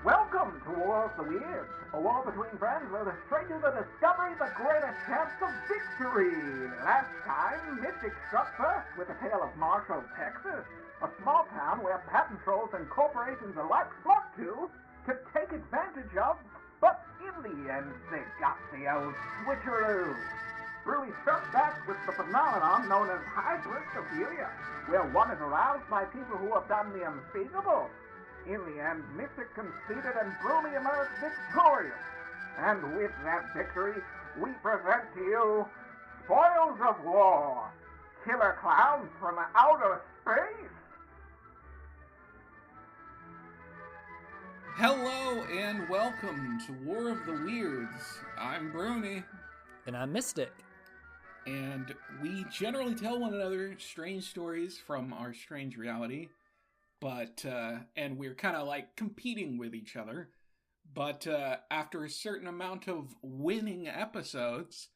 Welcome to War of the Weirds, a war between friends where the stranger the discovery, the greater chance of victory. Last time, Mystic struck first with a tale of Marshall, Texas, a small town where patent trolls and corporations alike flock to take advantage of, but in the end, they got the old switcheroo. Broomy struck back with the phenomenon known as hyperistophilia, where one is aroused by people who have done the unspeakable. In the end, Mystic conceded and Broomy emerged victorious. And with that victory, we present to you Spoils of War, Killer Clowns from Outer Space. Hello and welcome to War of the Weirds. I'm Broomy. And I'm Mystic. And we generally tell one another strange stories from our strange reality. But, and we're kind of like competing with each other. But after a certain amount of winning episodes,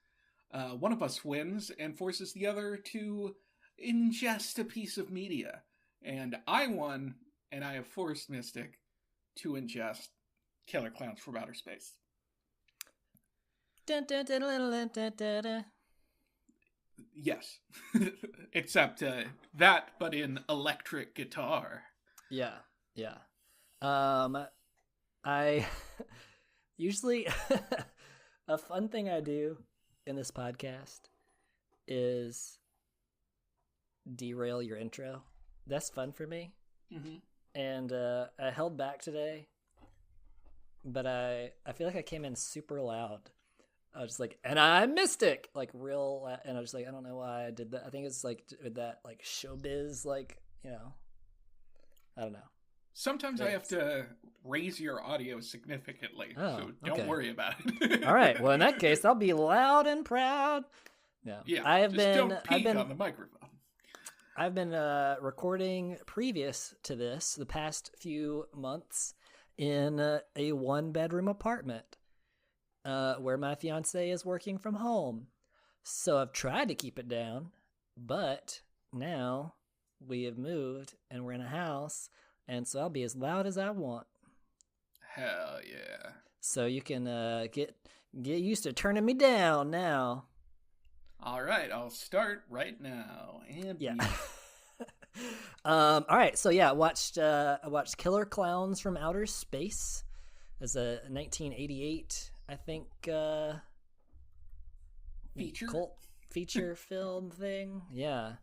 one of us wins and forces the other to ingest a piece of media. And I won, and I have forced Mystic to ingest Killer Clowns from Outer Space. Dun, dun, dun, dun, dun, dun, dun, dun. Yes. Except that, but in electric guitar. Yeah. I usually a fun thing I do in this podcast is derail your intro. That's fun for me. Mm-hmm. And I held back today, but I feel like I came in super loud. I was just like, and I'm Mystic, like real, and I was like, I don't know why I did that. I think it's like with that like showbiz, like, you know, I don't know. Sometimes I have to raise your audio significantly, so don't worry about it. All right. Well, in that case, I'll be loud and proud. Yeah. Don't peek on the microphone. I've been recording previous to this the past few months in a one-bedroom apartment where my fiance is working from home. So I've tried to keep it down, but now we have moved and we're in a house, and so I'll be as loud as I want. Hell yeah. So you can get used to turning me down now. All right, I'll start right now. And yeah. All right, so yeah, I watched Killer Clowns from Outer Space. It's a 1988, I think, cult feature film thing. Yeah.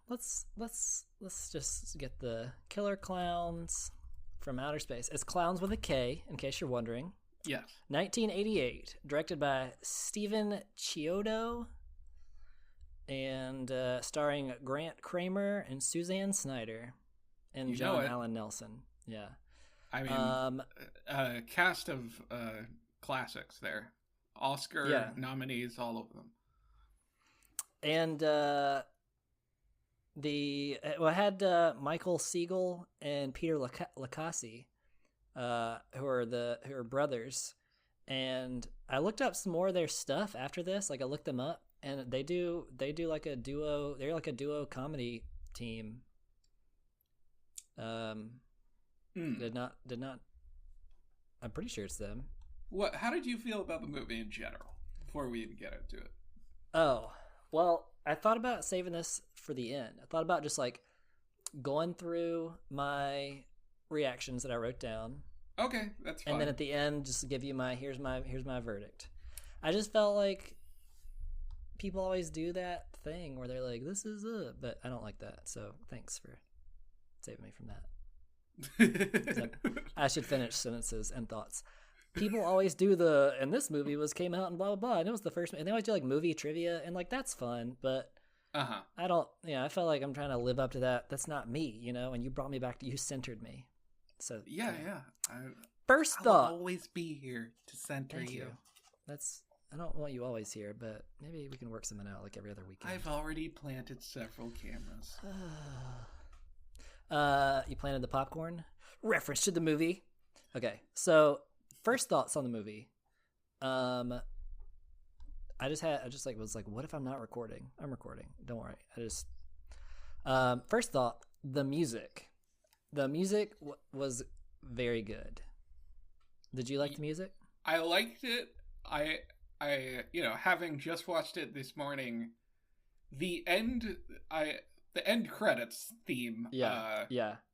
Let's just get the Killer Clowns from Outer Space. It's Clowns with a K, in case you're wondering. Yes. 1988, directed by Stephen Chiodo, and starring Grant Kramer and Suzanne Snyder and John Allen Nelson. Yeah. I mean, cast of classics there. Oscar nominees, all of them. And it had Michael Siegel and Peter Lacassi, who are brothers, and I looked up some more of their stuff after this. Like I looked them up, and they do like a duo. They're like a duo comedy team. Did not. I'm pretty sure it's them. What? How did you feel about the movie in general before we even get into it? Oh, well, I thought about saving this for the end. I thought about just like going through my reactions that I wrote down. Okay, that's fine. And then at the end, just give you here's my verdict. I just felt like people always do that thing where they're like, "This is it," but I don't like that. So thanks for saving me from that. I should finish sentences and thoughts. People always do and this movie came out and blah blah blah, and it was the first. And they always do like movie trivia, and like that's fun, but I don't. I felt like I'm trying to live up to that. That's not me, And you brought me back. You centered me. So yeah. First thought. I'll always be here to center Thank you. I don't want you always here, but maybe we can work something out like every other weekend. I've already planted several cameras. You planted the popcorn? Reference to the movie. Okay, so first thoughts on the movie. I was like, what if I'm not recording? I'm recording. Don't worry. First thought, the music. The music was very good. Did you like the music? I liked it. I having just watched it this morning, the end credits theme. Yeah.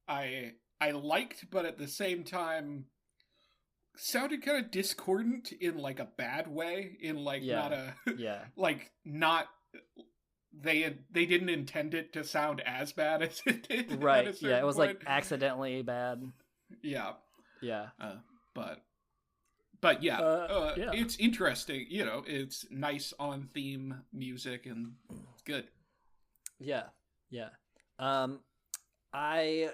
I liked, but at the same time, sounded kind of discordant in like a bad way. In like not a like not. They didn't intend it to sound as bad as it did. Right. Yeah. It was like accidentally bad. Yeah. Yeah. But yeah, it's interesting. It's nice on theme music and it's good. Yeah. Yeah. I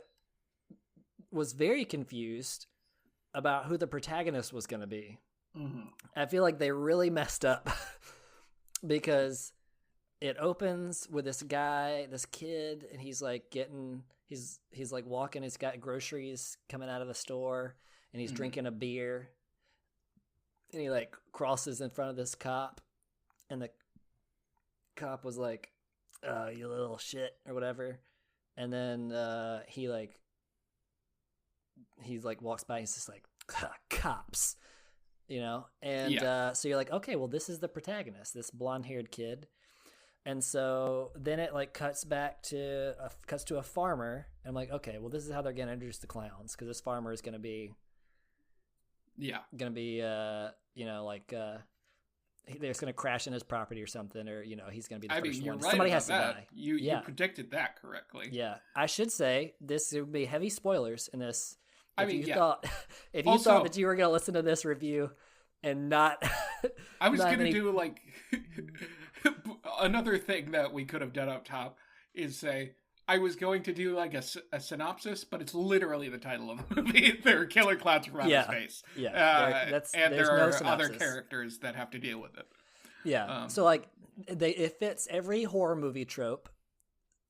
was very confused about who the protagonist was going to be. Mm-hmm. I feel like they really messed up because it opens with this kid, and he's like he's like walking, he's got groceries coming out of the store, and he's drinking a beer, and he like crosses in front of this cop, and the cop was like, "Oh, you little shit," or whatever, and then he walks by, and he's just like, "Cops," and so you're like, okay, well, this is the protagonist, this blonde-haired kid. And so then it like cuts to a farmer. And I'm like, okay, well, this is how they're going to introduce the clowns, because this farmer is going to be, they're just going to crash in his property or something, or he's going to be the first one. Right, somebody has to that. die. You predicted that correctly. Yeah, I should say there would be heavy spoilers in this. If you thought that you were going to listen to this review and not, I was going to do like. Another thing that we could have done up top is say, I was going to do like a synopsis, but it's literally the title of the movie. There are killer clowns from outer space. Yeah. And there are other characters that have to deal with it. Yeah. So like it fits every horror movie trope.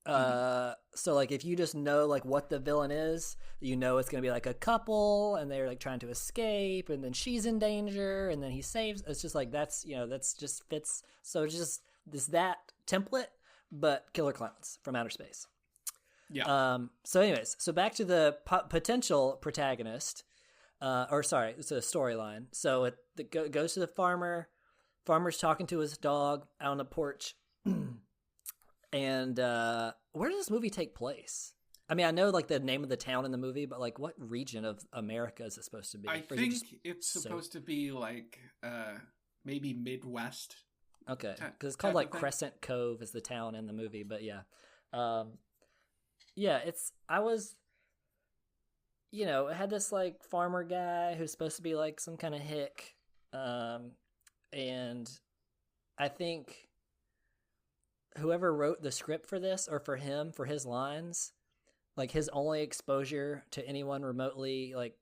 So like if you just know like what the villain is, it's going to be like a couple and they're like trying to escape, and then she's in danger, and then he saves. It's just like that's just fits. So it's just that template, but killer clowns from outer space. Yeah. So anyways, back to the potential protagonist, it's a storyline. So it goes to the farmer. Farmer's talking to his dog out on the porch. And where does this movie take place? I mean, I know like the name of the town in the movie, but like what region of America is it supposed to be? I think it's supposed to be like maybe Midwest. Okay, because it's called like Crescent Cove is the town in the movie, but yeah. It had this like farmer guy who's supposed to be like some kind of hick. And I think whoever wrote the script for this, or for his lines, like his only exposure to anyone remotely like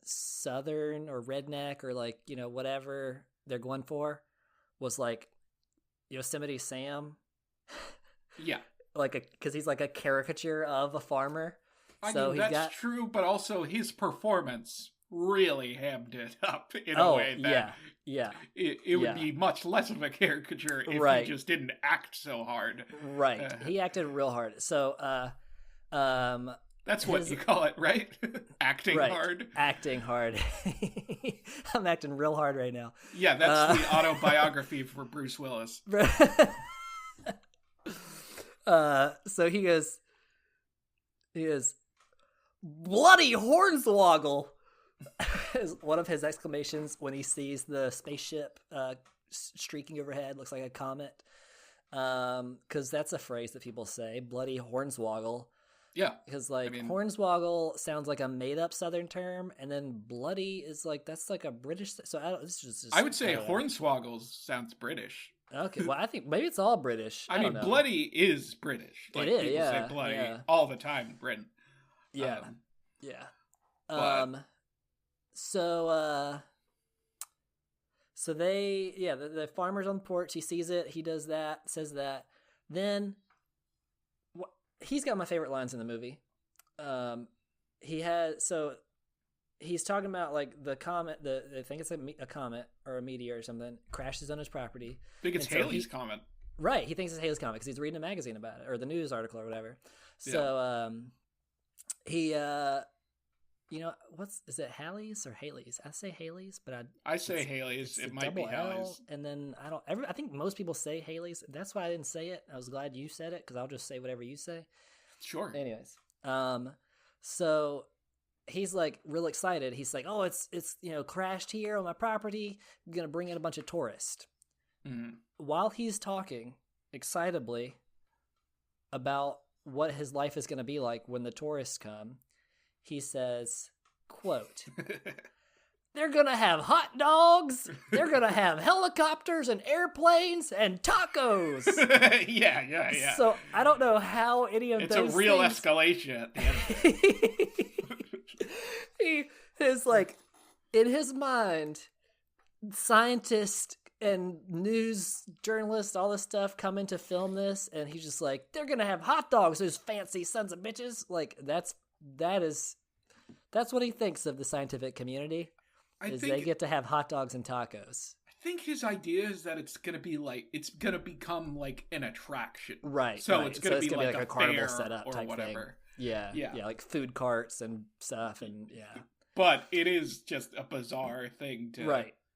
Southern or redneck or like, whatever they're going for was like Yosemite Sam. Yeah. Because he's like a caricature of a farmer. That's true, but also his performance really hammed it up in a way that it would be much less of a caricature if he just didn't act so hard. Right. He acted real hard. So, that's what you call it, right? Acting hard. Acting hard. I'm acting real hard right now. Yeah, that's the autobiography for Bruce Willis. So he goes, bloody hornswoggle is one of his exclamations when he sees the spaceship streaking overhead. Looks like a comet. Because that's a phrase that people say, bloody hornswoggle. Yeah. Because hornswoggle sounds like a made up Southern term, and then bloody is like, that's like a British. So I would say hornswoggle sounds British. Okay, well, I think maybe it's all British. I mean, bloody is British. Like, it is, people say bloody all the time in Britain. Yeah, So they, the farmer's on the porch. He sees it. He does that. Says that. Then he's got my favorite lines in the movie. He's talking about like the comet. I think it's a comet or a meteor or something crashes on his property. I think it's Halley's Comet. Right, he thinks it's Halley's Comet because he's reading a magazine about it or the news article or whatever. So he is it Haley's or Haley's? I say Haley's, but I say Haley's. It might be Haley's. And then I think most people say Haley's. That's why I didn't say it. I was glad you said it because I'll just say whatever you say. Sure. Anyways, so he's like real excited. He's like, oh, it's crashed here on my property. I'm gonna bring in a bunch of tourists. Mm-hmm. While he's talking excitably about what his life is gonna be like when the tourists come, he says, quote, they're going to have hot dogs, they're going to have helicopters and airplanes and tacos. Yeah. So I don't know how any of those It's a real things... escalation at the end. He is like, in his mind, scientists and news journalists, all this stuff come in to film this, and he's just like, they're going to have hot dogs, those fancy sons of bitches. Like, that's what he thinks of the scientific community. They get to have hot dogs and tacos. I think his idea is that it's gonna become like an attraction, right? So right. it's gonna be like a carnival fair setup or type whatever. Thing. Yeah, like food carts and stuff, and yeah. But it is just a bizarre thing to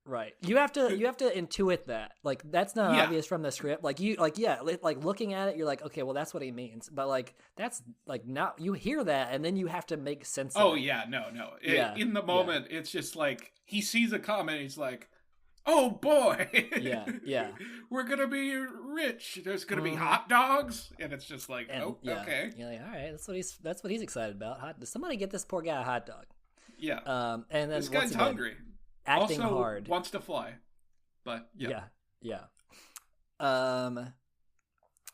Right. You have to intuit that. Like, that's not obvious from the script. Like, looking at it, you're like, okay, well, that's what he means. But like, that's like not, you hear that and then you have to make sense of it. Oh yeah, no. In the moment, it's just like, he sees a comment, he's like, oh boy. Yeah. We're going to be rich. There's going to be hot dogs. And it's just like, okay. You're like, all right, that's what he's excited about. Somebody get this poor guy a hot dog. Yeah. And then this guy's hungry. Acting also hard. Wants to fly. But yeah.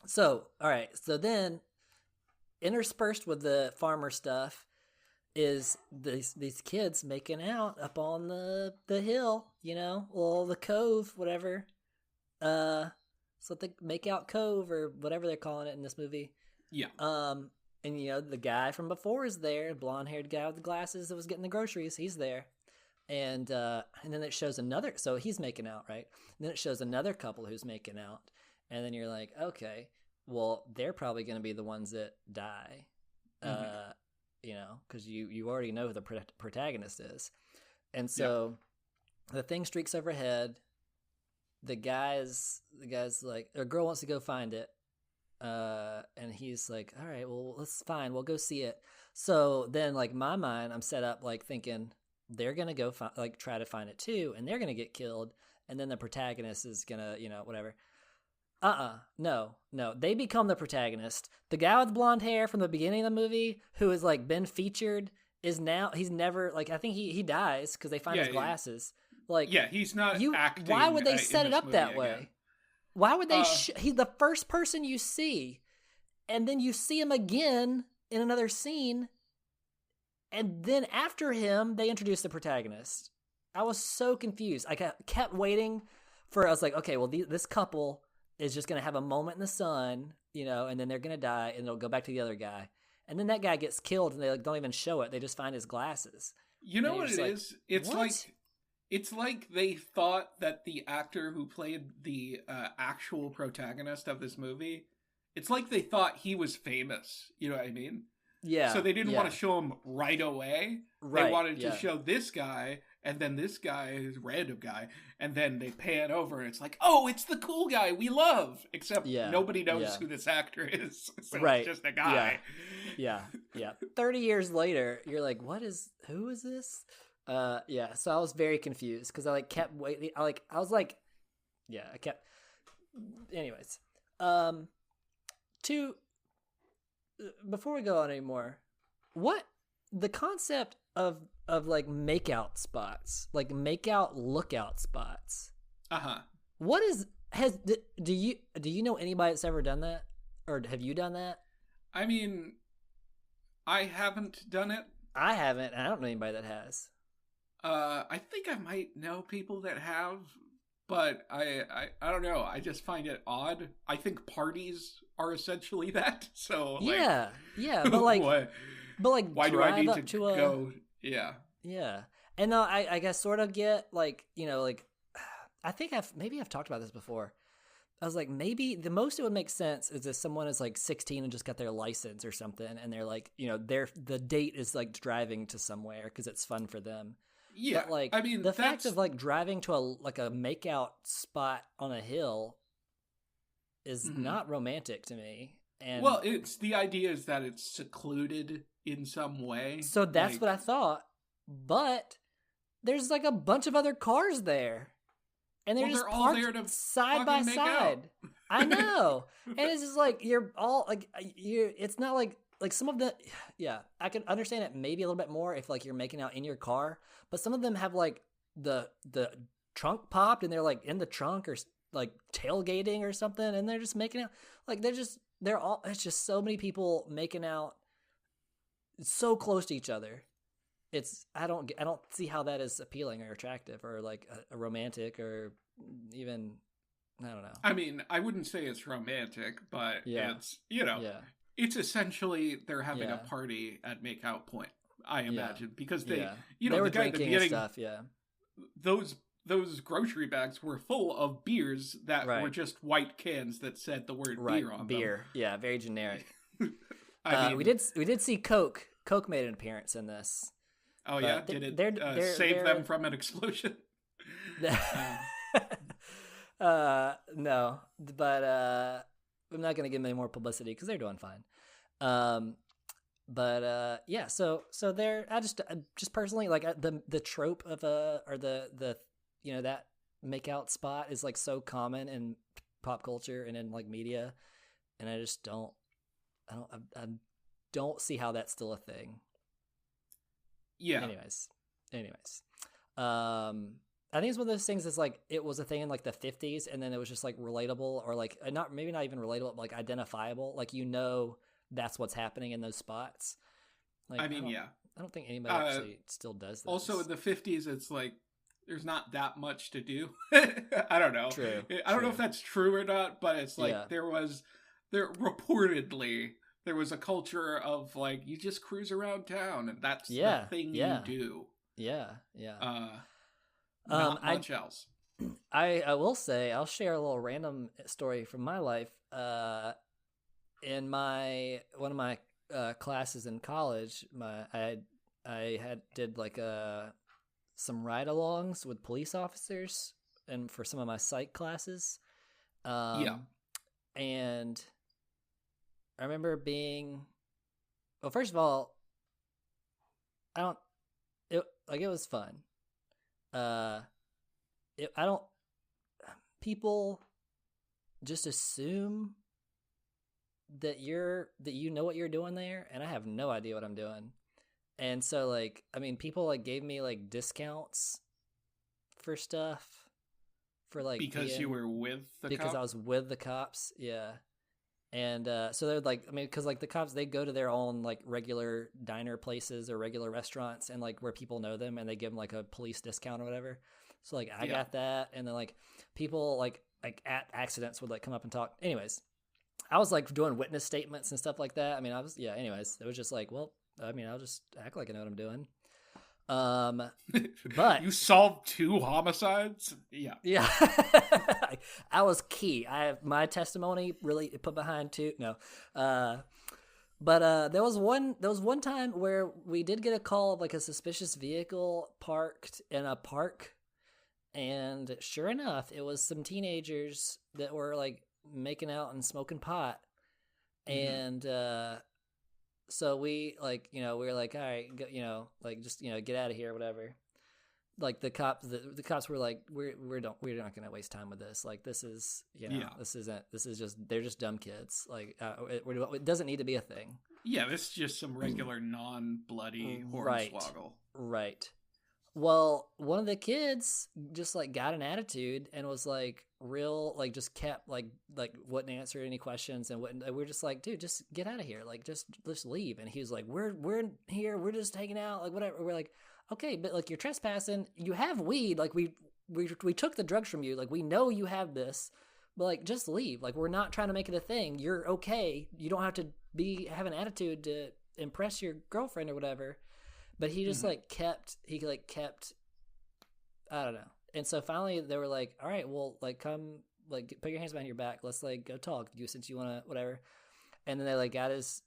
So, all right. So then interspersed with the farmer stuff is these kids making out up on the hill, or the cove, whatever. So the make out cove or whatever they're calling it in this movie. Yeah. And the guy from before is there, blonde-haired guy with the glasses that was getting the groceries. He's there. And then it shows so he's making out, right? And then it shows another couple who's making out. And then you're like, okay, well, they're probably going to be the ones that die. Because you already know who the protagonist is. And so the thing streaks overhead. The guy's like, a girl wants to go find it. And he's like, all right, well, that's fine. We'll go see it. So then, like, my mind, I'm set up like thinking they're going to go try to find it too. And they're going to get killed. And then the protagonist is going to, whatever. No. They become the protagonist. The guy with blonde hair from the beginning of the movie who has like been featured he's never, like, I think he dies because they find his glasses. Like, he's not acting. Why would they set it up that way? Again. Why would they? He's the first person you see, and then you see him again in another scene, and then after him, they introduce the protagonist. I was so confused. I kept waiting I was like, okay, well, this couple is just going to have a moment in the sun, and then they're going to die, and they'll go back to the other guy. And then that guy gets killed, and they don't even show it. They just find his glasses. You know what it is? It's like they thought that the actor who played the actual protagonist of this movie, it's like they thought he was famous. You know what I mean? Yeah. So they didn't want to show him right away. Right. They wanted to show this guy, and then this guy is random guy, and then they pan over, and it's like, oh, it's the cool guy we love. Except nobody knows who this actor is. So it's just a guy. Yeah. 30 years later, you're like, who is this? So I was very confused because I kept waiting. Anyways, before we go on anymore, what the concept of like makeout spots, like makeout lookout spots. What do you know anybody that's ever done that, or have you done that? I mean, I haven't done it. I haven't. And I don't know anybody that has. I think I might know people that have, but I don't know. I just find it odd. I think parties are essentially that. So yeah, but like, why do I need to go? Yeah, and I guess sort of get like, like, I think I've talked about this before. I was like, maybe the most it would make sense is if someone is like 16 and just got their license or something, and they're like, the date is like driving to somewhere because it's fun for them. Yeah, but like, I mean, the fact of like driving to a makeout spot on a hill is not romantic to me. And well, it's the idea is that it's secluded in some way. So that's what I thought, but there's like a bunch of other cars there. And they're just all parked there to side by side. I know. And it's just like, you're all like, it's not like some of the, yeah, I can understand it maybe a little bit more if like you're making out in your car, but some of them have like the trunk popped and they're like in the trunk or like tailgating or something. And they're just making out like, it's just so many people making out so close to each other. I don't see how that is appealing or attractive or like a romantic or even, I don't know. I mean, I wouldn't say it's romantic, but it's, it's essentially they're having a party at Makeout Point, I imagine, because they were the guy at the drinking beginning, and stuff, those grocery bags were full of beers that were just white cans that said the word beer on them. Beer, yeah, very generic. I mean, we did see Coke. Coke made an appearance in this. Oh yeah, did it save them from an explosion? No, but I'm not gonna give them any more publicity because they're doing fine. Yeah, so they're I just personally like the trope of the that makeout spot is like so common in pop culture and in like media, and I just don't see how that's still a thing. Yeah. Anyways. I think it's one of those things that's like, it was a thing in like the 50s and then it was just like relatable or like, maybe not even relatable, but like identifiable. Like, that's what's happening in those spots. Like, I don't think anybody actually still does this. Also in the 50s, it's like, there's not that much to do. I don't know. True. I don't know if that's true or not, but it's like there reportedly there was a culture of like, you just cruise around town and that's the thing you do. Yeah. Not much else. I will say, I'll share a little random story from my life. In one of my classes in college, I did like some ride-alongs with police officers and for some of my psych classes. And I remember well, first of all, it was fun. People just assume that you know what you're doing there, and I have no idea what I'm doing. And so like, I mean, people like gave me like discounts for stuff for like because you were with the because cops? I was with the cops, yeah. And so they're like, I mean, because like the cops, they go to their own like regular diner places or regular restaurants and like where people know them, and they give them like a police discount or whatever. So like I got that, and then like people like at accidents would like come up and talk. Anyways, I was like doing witness statements and stuff like that. I mean, anyways, it was just like, well, I mean, I'll just act like I know what I'm doing. But you solved 2 homicides. Yeah. I was key. I have my testimony really put behind 2. No. But there was one time where we did get a call of like a suspicious vehicle parked in a park, and sure enough, it was some teenagers that were like making out and smoking pot. And so we like, we were like, all right, like just get out of here or whatever. Like the cops were like, we're not going to waste time with this. Like this is they're just dumb kids. Like it doesn't need to be a thing. Yeah, this is just some regular non-bloody hornswoggle. Right. Well, one of the kids just like got an attitude and was like real, like just kept like wouldn't answer any questions, and we're just like, dude, just get out of here, like just leave. And he was like, we're here, we're just hanging out, like whatever. We're like, okay, but like you're trespassing, you have weed, like we took the drugs from you, like we know you have this, but like just leave, like we're not trying to make it a thing. You're okay. You don't have to have an attitude to impress your girlfriend or whatever. But he just kept, I don't know. And so finally they were like, all right, well, like come like put your hands behind your back. Let's like go talk. You since you want to whatever. And then they like got his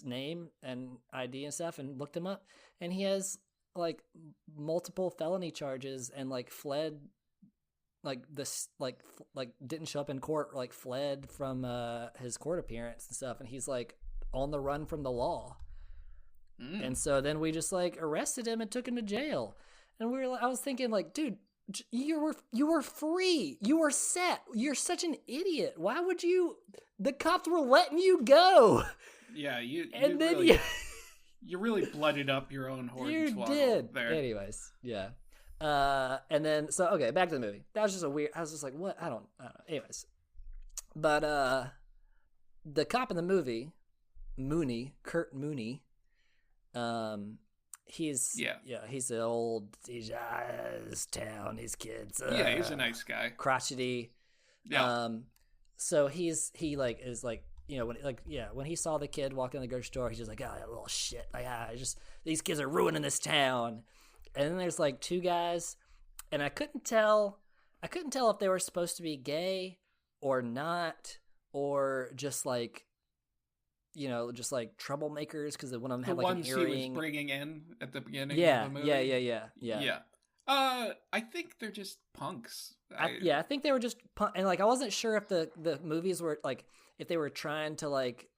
name and ID and stuff and looked him up, and he has like multiple felony charges and like fled, like this like didn't show up in court, like fled from his court appearance and stuff, and he's like on the run from the law. And so then we just like arrested him and took him to jail, and I was thinking like, dude, you were free, you were set, you're such an idiot. Why would you? The cops were letting you go. Yeah, you really blooded up your own horn. You did there. Anyways, yeah. And then so okay, back to the movie. That was just a weird. I was just like, what? I don't know. Anyways, but the cop in the movie, Kurt Mooney, he's the old. He's his town, his kids. He's a nice guy. Crotchety. Yeah. So he is like, you know, when he saw the kid walking in the grocery store, he's just like, oh, that little shit. Like, these kids are ruining this town. And then there's like two guys, and I couldn't tell if they were supposed to be gay or not, or just like, you know, just like troublemakers because one of them had like an earring. He was bringing in at the beginning of the movie. Yeah. I think they're just punks. I think they were just and like I wasn't sure if the movies were like if they were trying to like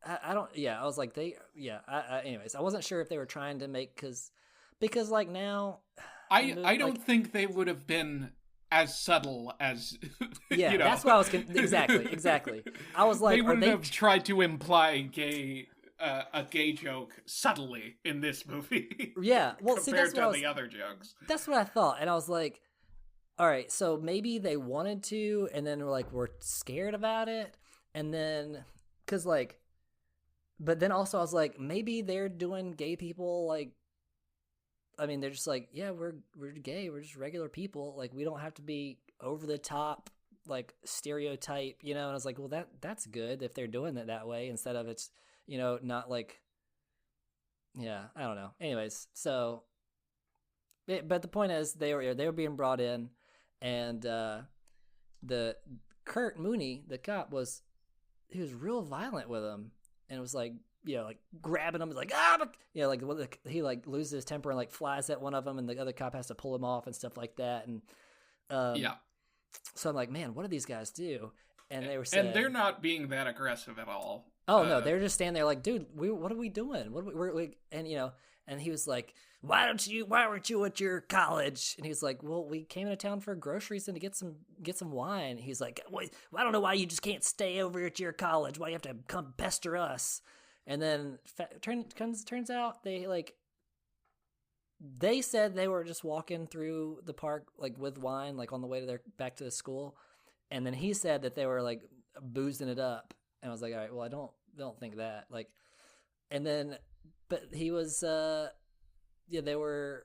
I was like anyways, I wasn't sure if they were trying to make because like now I don't think they would have been as subtle as yeah, you know. That's what I was exactly. I was like, they wouldn't have tried to imply a gay joke subtly in this movie. Yeah, well, compared to the other jokes. That's what I thought, and I was like, all right, so maybe they wanted to, and then we're scared about it, and then because like, but then also I was like, maybe they're doing gay people like. I mean, they're just like, yeah, we're gay. We're just regular people. Like, we don't have to be over the top, like stereotype, you know. And I was like, well, that's good if they're doing it that way instead of it's, you know, not like, yeah, I don't know. Anyways, so, but the point is, they were being brought in, and the Kurt Mooney, the cop, he was real violent with him, and it was like. You know, like grabbing him, like you know, like he like loses his temper and like flies at one of them, and the other cop has to pull him off and stuff like that. And so I'm like, man, what do these guys do? And they were saying, and they're not being that aggressive at all. Oh no, they're just standing there like, dude, what are we doing? What are we and you know, and he was like, why weren't you at your college? And he's like, well, we came into town for groceries and to get some wine. He's like, well, I don't know why you just can't stay over at your college. Why you have to come pester us? And then turns out they said they were just walking through the park like with wine, like on the way to back to the school. And then he said that they were like boozing it up. And I was like, all right, well, I don't think that. Like, and then, but he was, they were.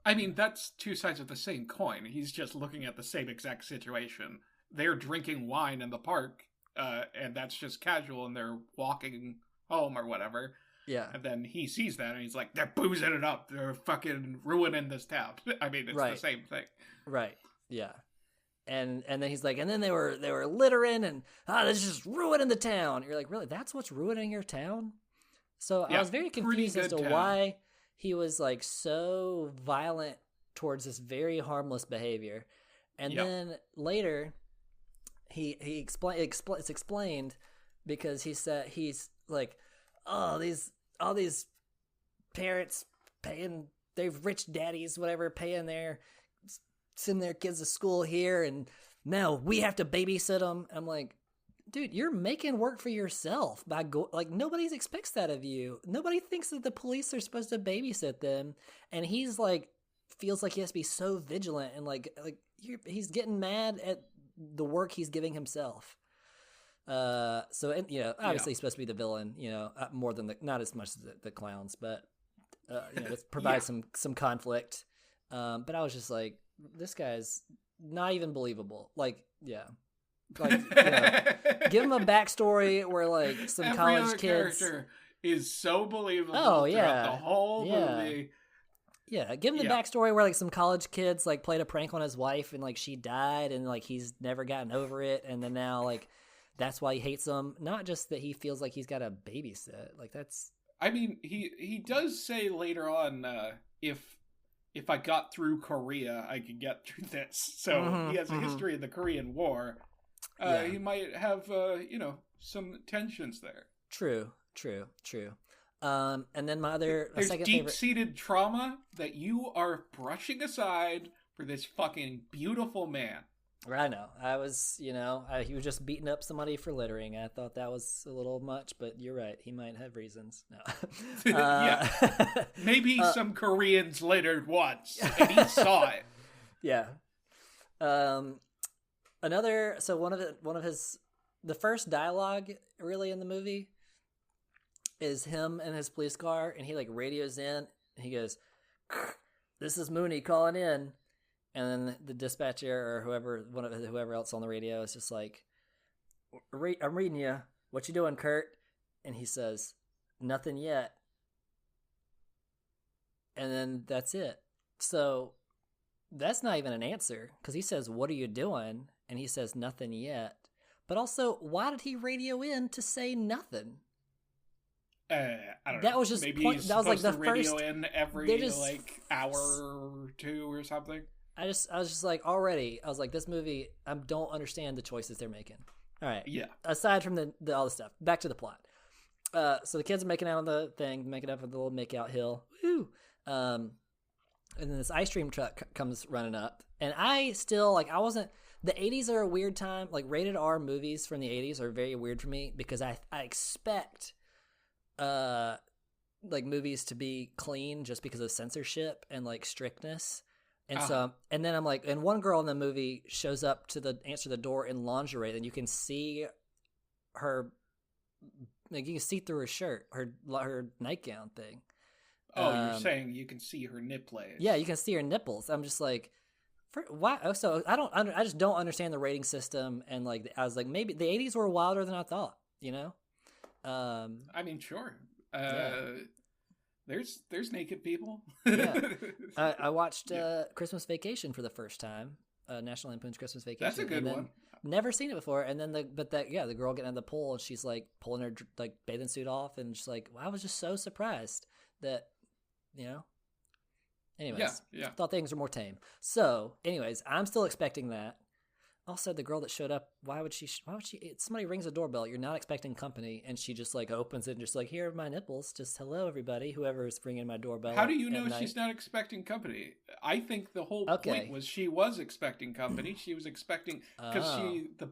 I mean, that's two sides of the same coin. He's just looking at the same exact situation. They're drinking wine in the park. And that's just casual, and they're walking home or whatever. Yeah. And then he sees that, and he's like, they're boozing it up. They're fucking ruining this town. I mean, it's the same thing. Right. Yeah. And then he's like, and then they were littering, and this is just ruining the town. You're like, really? That's what's ruining your town? So I was very confused as to why he was like so violent towards this very harmless behavior. And then later... It's explained because he said he's like, all these parents paying, they've rich daddies, whatever, send their kids to school here, and now we have to babysit them. I'm like, dude, you're making work for yourself by like nobody expects that of you. Nobody thinks that the police are supposed to babysit them, and he's like feels like he has to be so vigilant and like he's getting mad at the work he's giving himself. So you know, obviously he's supposed to be the villain, you know, more than not as much as the clowns, but you know, it provides some conflict. But I was just like, this guy's not even believable. Like, yeah. Like, you know, give him a backstory where like some college kids character is so believable throughout the whole movie. Yeah, give him the backstory where like some college kids like played a prank on his wife and like she died and like he's never gotten over it, and then now like that's why he hates them. Not just that he feels like he's got to babysit. Like that's. I mean, he does say later on, if I got through Korea, I could get through this. So he has a history of the Korean War. He might have some tensions there. True. And then my other there's second deep-seated trauma that you are brushing aside for this fucking beautiful man. I know. I was, he was just beating up somebody for littering. I thought that was a little much, but you're right. He might have reasons. No. Yeah. Maybe some Koreans littered once, and he saw it. Yeah. One of his the first dialogue really in the movie is him in his police car, and he like radios in, and he goes, "This is Mooney calling in," and then the dispatcher or whoever else on the radio is just like, "I'm reading you. What you doing, Kurt?" And he says, "Nothing yet." And then that's it. So that's not even an answer, because he says, "What are you doing?" And he says, "Nothing yet." But also, why did he radio in to say nothing? I don't that know. was just maybe point, he's that was like the supposed to radio first in every like hour or two or something. I was just like already. I was like, this movie. I don't understand the choices they're making. All right. Yeah. Aside from the all the stuff, back to the plot. So the kids are making out on the thing, making up on the little make-out hill. Woo. And then this ice cream truck comes running up, and I still like. I wasn't. The 80s are a weird time. Like rated R movies from the 80s are very weird for me, because I expect like movies to be clean just because of censorship and like strictness. And so, and then I'm like, and one girl in the movie shows up to answer the door in lingerie, and you can see her, like you can see through her shirt, her nightgown thing. Oh, you're saying you can see her nipples? Yeah, you can see her nipples. I'm just like, why? So I just don't understand the rating system, and like I was like, maybe the 80s were wilder than I thought. I mean, sure. There's naked people. Yeah. I watched Christmas Vacation for the first time. National Lampoon's Christmas Vacation. That's a good one. Never seen it before. And then the girl getting out of the pool, and she's like pulling her like bathing suit off, and she's like, I was just so surprised that, Anyways, yeah. Thought things were more tame. So, anyways, I'm still expecting that. Also, the girl that showed up, why would she, somebody rings a doorbell, you're not expecting company, and she just like opens it and just like, here are my nipples, just hello everybody, whoever is ringing my doorbell. How do you know she's not expecting company? I think the whole point was she was expecting company. She was expecting, because the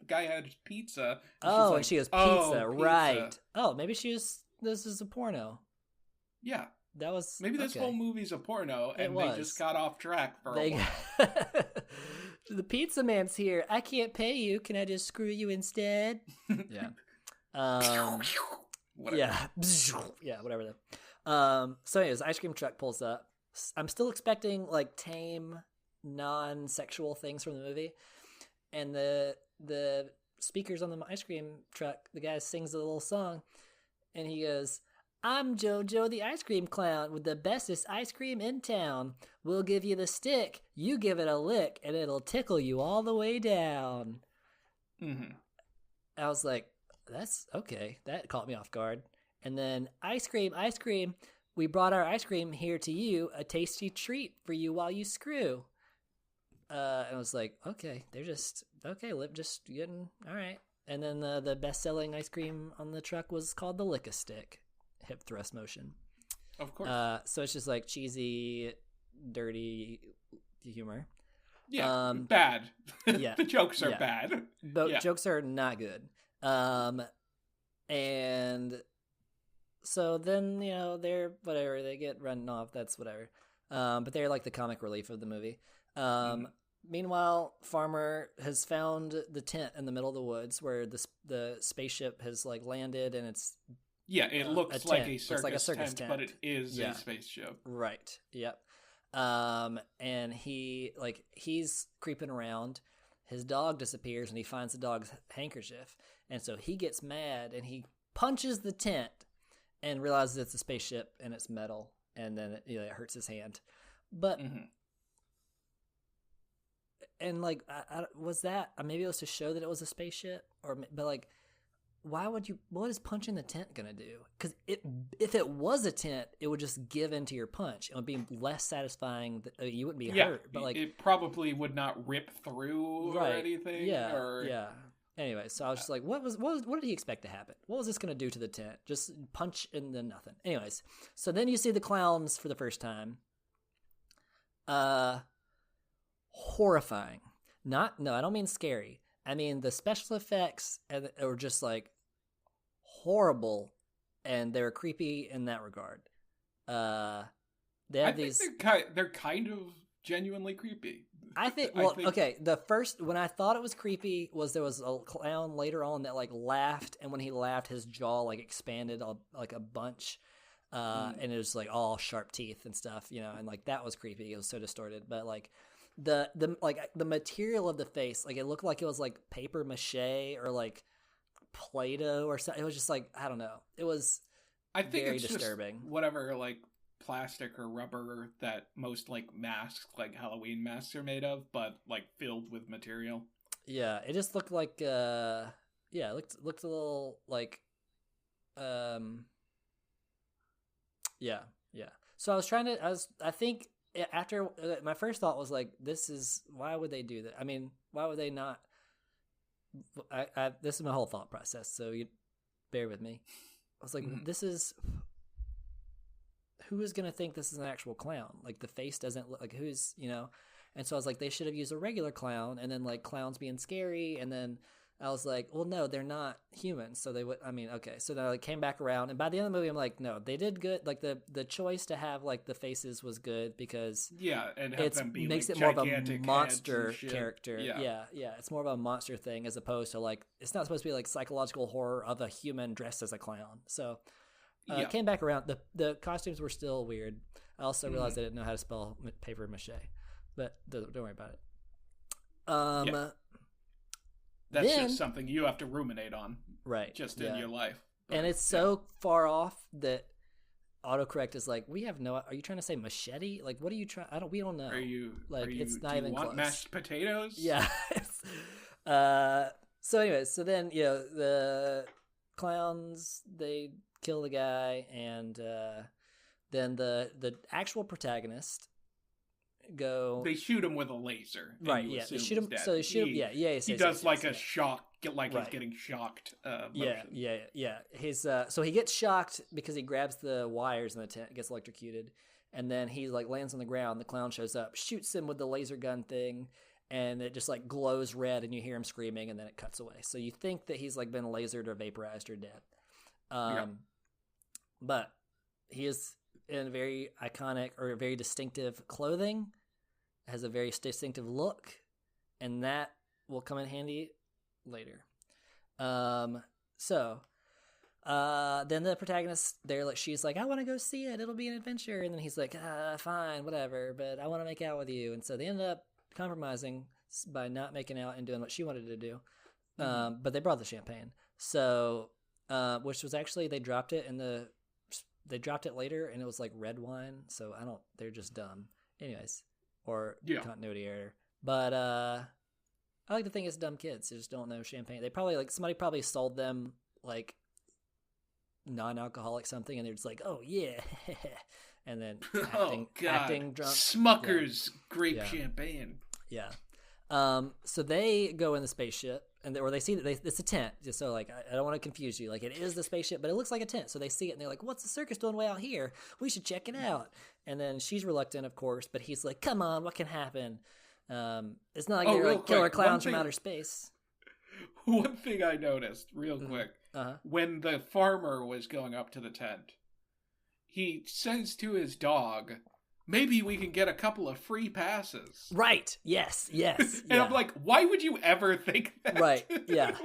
guy had pizza. And she was pizza, right. Oh, maybe this is a porno. Yeah. That was maybe this whole movie's a porno, and they just got off track for a while. The pizza man's here. I can't pay you. Can I just screw you instead? Yeah. Whatever. Yeah. Yeah. Whatever. So, anyways, ice cream truck pulls up. I'm still expecting like tame, non-sexual things from the movie, and the speakers on the ice cream truck. The guy sings a little song, and he goes, "I'm JoJo the ice cream clown with the bestest ice cream in town. We'll give you the stick, you give it a lick, and it'll tickle you all the way down." Mm-hmm. I was like, that's okay. That caught me off guard. And then, ice cream, we brought our ice cream here to you, a tasty treat for you while you screw. And I was like, okay, they're just getting, all right. And then the best-selling ice cream on the truck was called the Lick-a-Stick. Hip thrust motion. Of course. So it's just like cheesy, dirty humor. Yeah, bad. Yeah. The jokes are bad. The jokes are not good. And so then, they're whatever, they get run off, that's whatever. But they're like the comic relief of the movie. Meanwhile, Farmer has found the tent in the middle of the woods where the spaceship has like landed, and it's it looks like a circus tent, but it is a spaceship. Right. Yep. And he's creeping around. His dog disappears, and he finds the dog's handkerchief. And so he gets mad, and he punches the tent and realizes it's a spaceship and it's metal. and then it hurts his hand. But and like, was that maybe it was to show that it was a spaceship, but like, what is punching the tent gonna do? Because if it was a tent, it would just give into your punch. It would be less satisfying. You wouldn't be hurt, but like it probably would not rip through or anything. Yeah. Anyway, so I was just like, what did he expect to happen? What was this gonna do to the tent? Just punch and then nothing. Anyways, so then you see the clowns for the first time. Horrifying. I don't mean scary. I mean the special effects were just like horrible, and they were creepy in that regard. They're kind of genuinely creepy. I think. Well, okay. The first when I thought it was creepy was there was a clown later on that like laughed, and when he laughed, his jaw like expanded like a bunch, and it was like all sharp teeth and stuff, and like that was creepy. It was so distorted, but like the material of the face, like it looked like it was like paper mache or like Play-Doh or something. It was just like, I don't know. It was very disturbing. Just whatever like plastic or rubber that most like masks, like Halloween masks, are made of, but like filled with material. Yeah, it just looked like it looked a little like yeah. So I think after my first thought was like, why would they do that? I mean, why would they not? This is my whole thought process, so you bear with me. I was like, who is going to think this is an actual clown? Like the face doesn't look like and so I was like, they should have used a regular clown, and then like clowns being scary, and then I was like, well, no, they're not humans, so they would. I mean, okay, so then I came back around, and by the end of the movie, I'm like, no, they did good. Like the choice to have like the faces was good because and have them be makes like it more of a monster character. Yeah, it's more of a monster thing as opposed to like it's not supposed to be like psychological horror of a human dressed as a clown. So came back around. The costumes were still weird. I also realized I didn't know how to spell paper mache, but don't worry about it. That's just something you have to ruminate on, right? Just in your life, and it's so far off that autocorrect is like, we have no. Are you trying to say machete? Like, what are you trying? We don't know. It's not even close. Mashed potatoes? Yeah. So anyways, so then the clowns, they kill the guy, and then the actual protagetist they shoot him with a laser, right? Yeah, they shoot him. So they shoot him. He does like a shock, like he's getting shocked. Yeah. He's so he gets shocked because he grabs the wires in the tent, gets electrocuted, and then he like lands on the ground. The clown shows up, shoots him with the laser gun thing, and it just like glows red, and you hear him screaming, and then it cuts away. So you think that he's like been lasered or vaporized or dead. But he is in very iconic or very distinctive clothing, has a very distinctive look, and that will come in handy later. So then the protagonist, she's like, I want to go see it, it'll be an adventure, and then he's like, fine, whatever, but I want to make out with you, and so they end up compromising by not making out and doing what she wanted to do. But they brought the champagne, so which was actually they dropped it later, and it was like red wine. So they're just dumb. Anyways, or continuity error. But I like to think it's dumb kids. They just don't know champagne. They probably somebody probably sold them like non-alcoholic something, and they're just like, oh yeah, and then acting drunk. Smucker's grape champagne. Yeah. So they go in the spaceship, or they see that it's a tent. Just so I don't want to confuse you. Like, it is the spaceship, but it looks like a tent. So they see it and they're like, "What's the circus doing way out here? We should check it out." And then she's reluctant, of course, but he's like, "Come on, what can happen? It's not like they're like killer clowns from outer space." One thing I noticed, real quick, when the farmer was going up to the tent, he says to his dog, maybe we can get a couple of free passes. Right. Yes. And I'm like, why would you ever think that? Right. Yeah.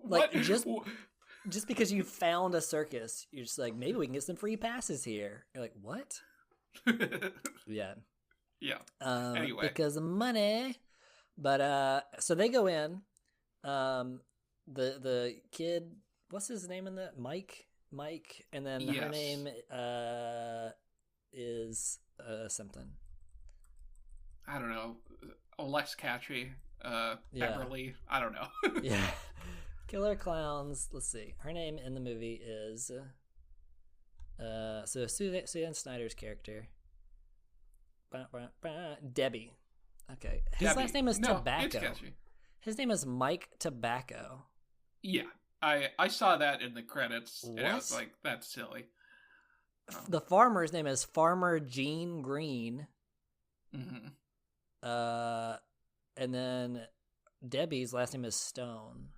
Like, just because you found a circus, you're just like, maybe we can get some free passes here. You're like, what? Yeah. Yeah. Anyway. Because of money. But, so they go in. The kid, what's his name in that? Mike. And then her name, is something. I don't know. Less catchy. Yeah. Beverly. I don't know. Yeah. Killer Klowns. Let's see. Her name in the movie is so Susan Snyder's character. Debbie. Okay. His last name is Tobacco. It's catchy. His name is Mike Tobacco. Yeah. I saw that in the credits. What? And I was like, that's silly. The farmer's name is Farmer Gene Green. Mm-hmm. And then Debbie's last name is Stone.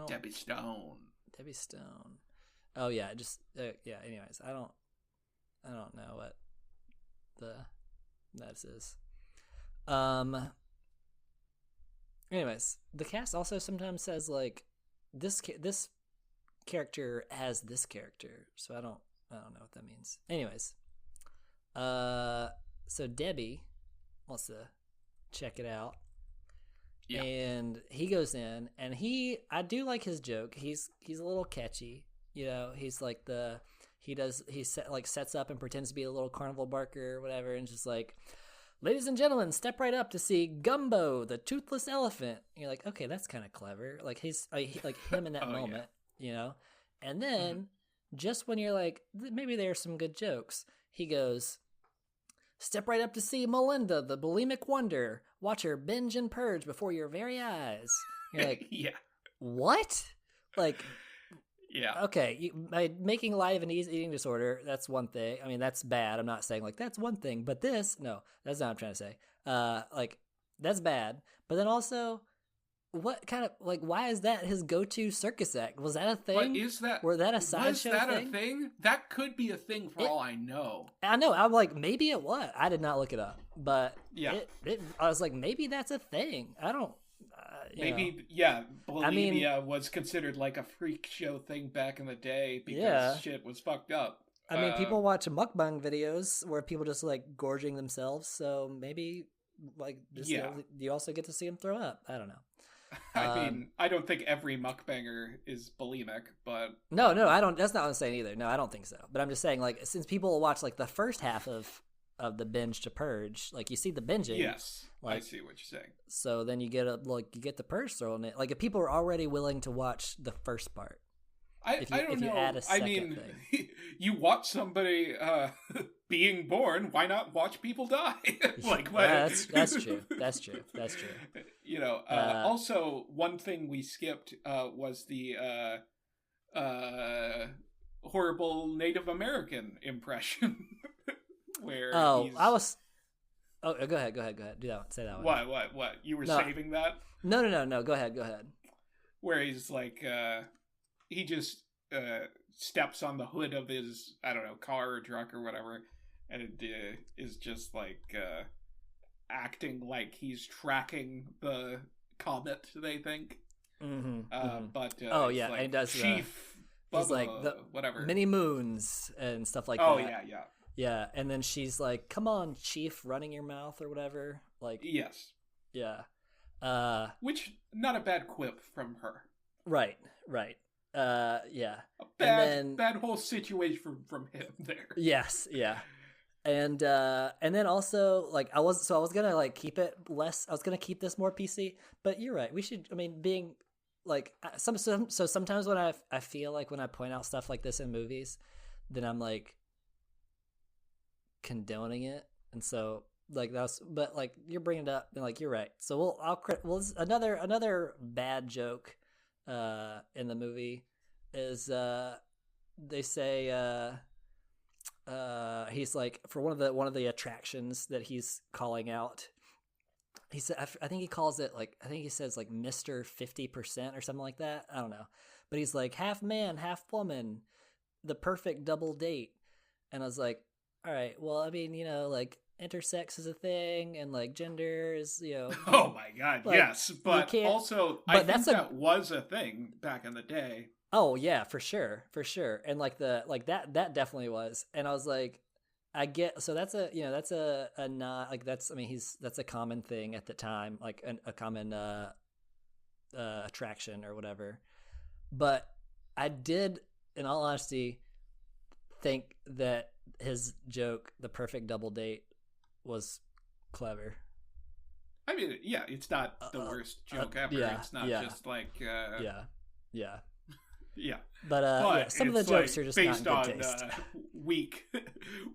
Debbie Stone. Debbie Stone. Oh yeah, just yeah. Anyways, I don't know what that is. Anyways, the cast also sometimes says like this character has this character, so I don't know what that means. Anyways, so Debbie wants to check it out. Yeah. And he goes in, and I do like his joke. He's a little catchy, you know. He's like sets up and pretends to be a little carnival barker or whatever, and just like, ladies and gentlemen, step right up to see Gumbo, the toothless elephant. And you're like, okay, that's kind of clever. Like he's like him in that moment, you know. And then just when you're like, maybe there's some good jokes, he goes, step right up to see Melinda, the bulimic wonder. Watch her binge and purge before your very eyes. You're like, yeah. What? Like, yeah. Okay, making light of an eating disorder, that's one thing. I mean, that's bad. I'm not saying, like, that's one thing. But that's not what I'm trying to say. Like, that's bad. But then also, what kind of, like, why is that his go-to circus act? Was that a thing? What is that? Were that a sideshow thing? Was that a thing? That could be a thing for all I know. I know. I'm like, maybe it was. I did not look it up. But yeah, I was like, maybe that's a thing. I don't. Maybe, yeah, bulimia was considered like a freak show thing back in the day because shit was fucked up. I mean, people watch mukbang videos where people just like gorging themselves, so maybe like you also get to see them throw up. I don't know. I mean, I don't think every mukbanger is bulimic, but no, I don't. That's not what I'm saying either. No, I don't think so. But I'm just saying, like, since people watch like the first half of the binge to purge, like you see the binging. Yes, like, I see what you're saying. So then you get the purge thrown in. Like if people are already willing to watch the first part, I don't know. Add a second thing. You watch somebody being born. Why not watch people die? Like what? That's true. That's true. You know. Also, one thing we skipped was the horrible Native American impression. Where go ahead. Do that one. Say that one. What? You were saving that? No. Go ahead. Where he's like, he just steps on the hood of his, I don't know, car or truck or whatever, and it is just like acting like he's tracking the comet, they think. But like, and he does Chief Bubba, he's like the whatever, many moons and stuff like that. Yeah. Yeah, and then she's like, "Come on, Chief, running your mouth or whatever." Like, yes, yeah. Which not a bad quip from her. Right. Yeah. A bad whole situation from him there. Yes, yeah. And then also like I was gonna like keep it less. I was gonna keep this more PC, but you're right. We should. I mean, being like sometimes when I feel like when I point out stuff like this in movies, then I'm like condoning it, and so like that's, but like you're bringing it up and like you're right. So another bad joke in the movie is they say he's like, for one of the attractions that he's calling out, he said, I think he calls it like, I think he says like Mr. 50% or something like that. I don't know, but he's like half man, half woman, the perfect double date. And I was like, all right, well, I mean, you know, like intersex is a thing and like gender is, you know. Oh my God, like, yes. But also, I think that was a thing back in the day. Oh yeah, for sure. And like that definitely was. And I was like, I get, so that's a not like, that's a common thing at the time, like a common attraction or whatever. But I did, in all honesty, think that his joke, the perfect double date, was clever. I mean, yeah, it's not the worst joke ever. Yeah, It's not yeah. just like Yeah. yeah. But yeah, some of the jokes are just based not in on good taste.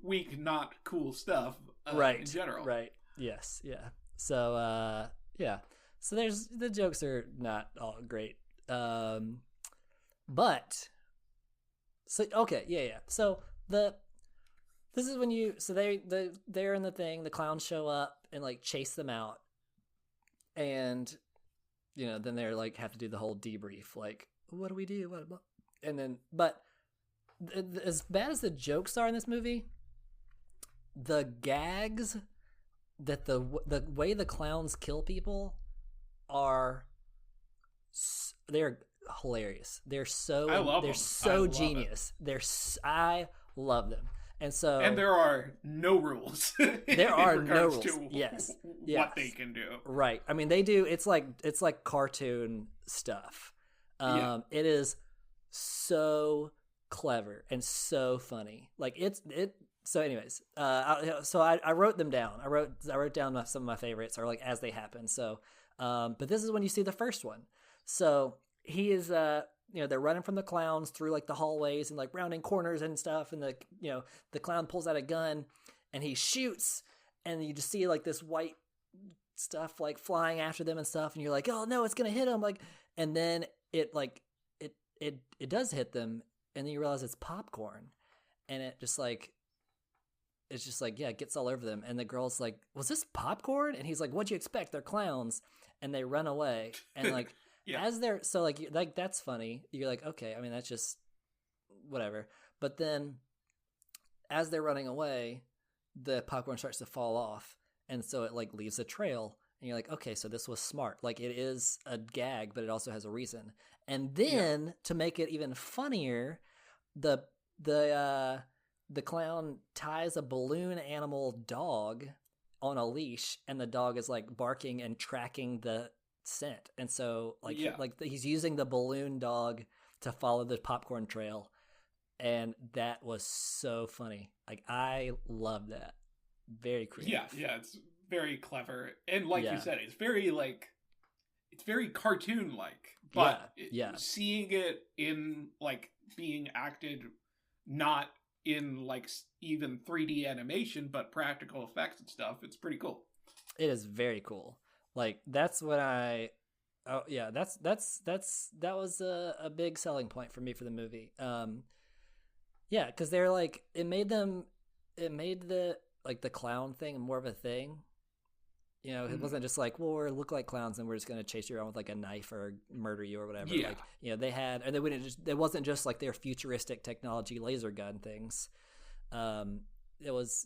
weak, not cool stuff. Right. In general. Right. Yes. Yeah. So yeah. So the jokes are not all great. But so okay, yeah. So this is when they're in the thing. The clowns show up and like chase them out, and then they're like have to do the whole debrief. Like, what do we do? What? And then, but as bad as the jokes are in this movie, the gags that the way the clowns kill people they're hilarious. They're so genius. I love them. And there are no rules. There are no rules. Yes. What they can do. Right. I mean, they do. It's like cartoon stuff. It is so clever and so funny. Like So, anyways, I wrote them down. I wrote down some of my favorites, or like as they happen. So, but this is when you see the first one. So he is, they're running from the clowns through like the hallways and like rounding corners and stuff. And the clown pulls out a gun and he shoots, and you just see like this white stuff like flying after them and stuff. And you're like, oh no, it's gonna hit him. Like, and then it does hit them, and then you realize it's popcorn, and it's just like, yeah, it gets all over them. And the girl's like, was this popcorn? And he's like, what'd you expect? They're clowns. And they run away. And like, as they're, so like, that's funny. You're like, okay, I mean, that's just whatever. But then as they're running away, the popcorn starts to fall off. And so it like leaves a trail. And you're like, okay, so this was smart. Like, it is a gag, but it also has a reason. And then to make it even funnier, the clown ties a balloon animal dog on a leash, and the dog is like barking and tracking the scent. And so he's using the balloon dog to follow the popcorn trail. And that was so funny. Like, I love that. Very creative. Yeah, it's very clever. And like you said, it's very cartoon like, but seeing it in like being acted not in like even 3D animation, but practical effects and stuff, it's pretty cool. It is very cool. Like, that's what that was a big selling point for me for the movie. Because they're like, it made the like the clown thing more of a thing. It wasn't just like, well, we look like clowns and we're just going to chase you around with like a knife or murder you or whatever. Yeah. Like, they had, and it wasn't just like their futuristic technology laser gun things. It was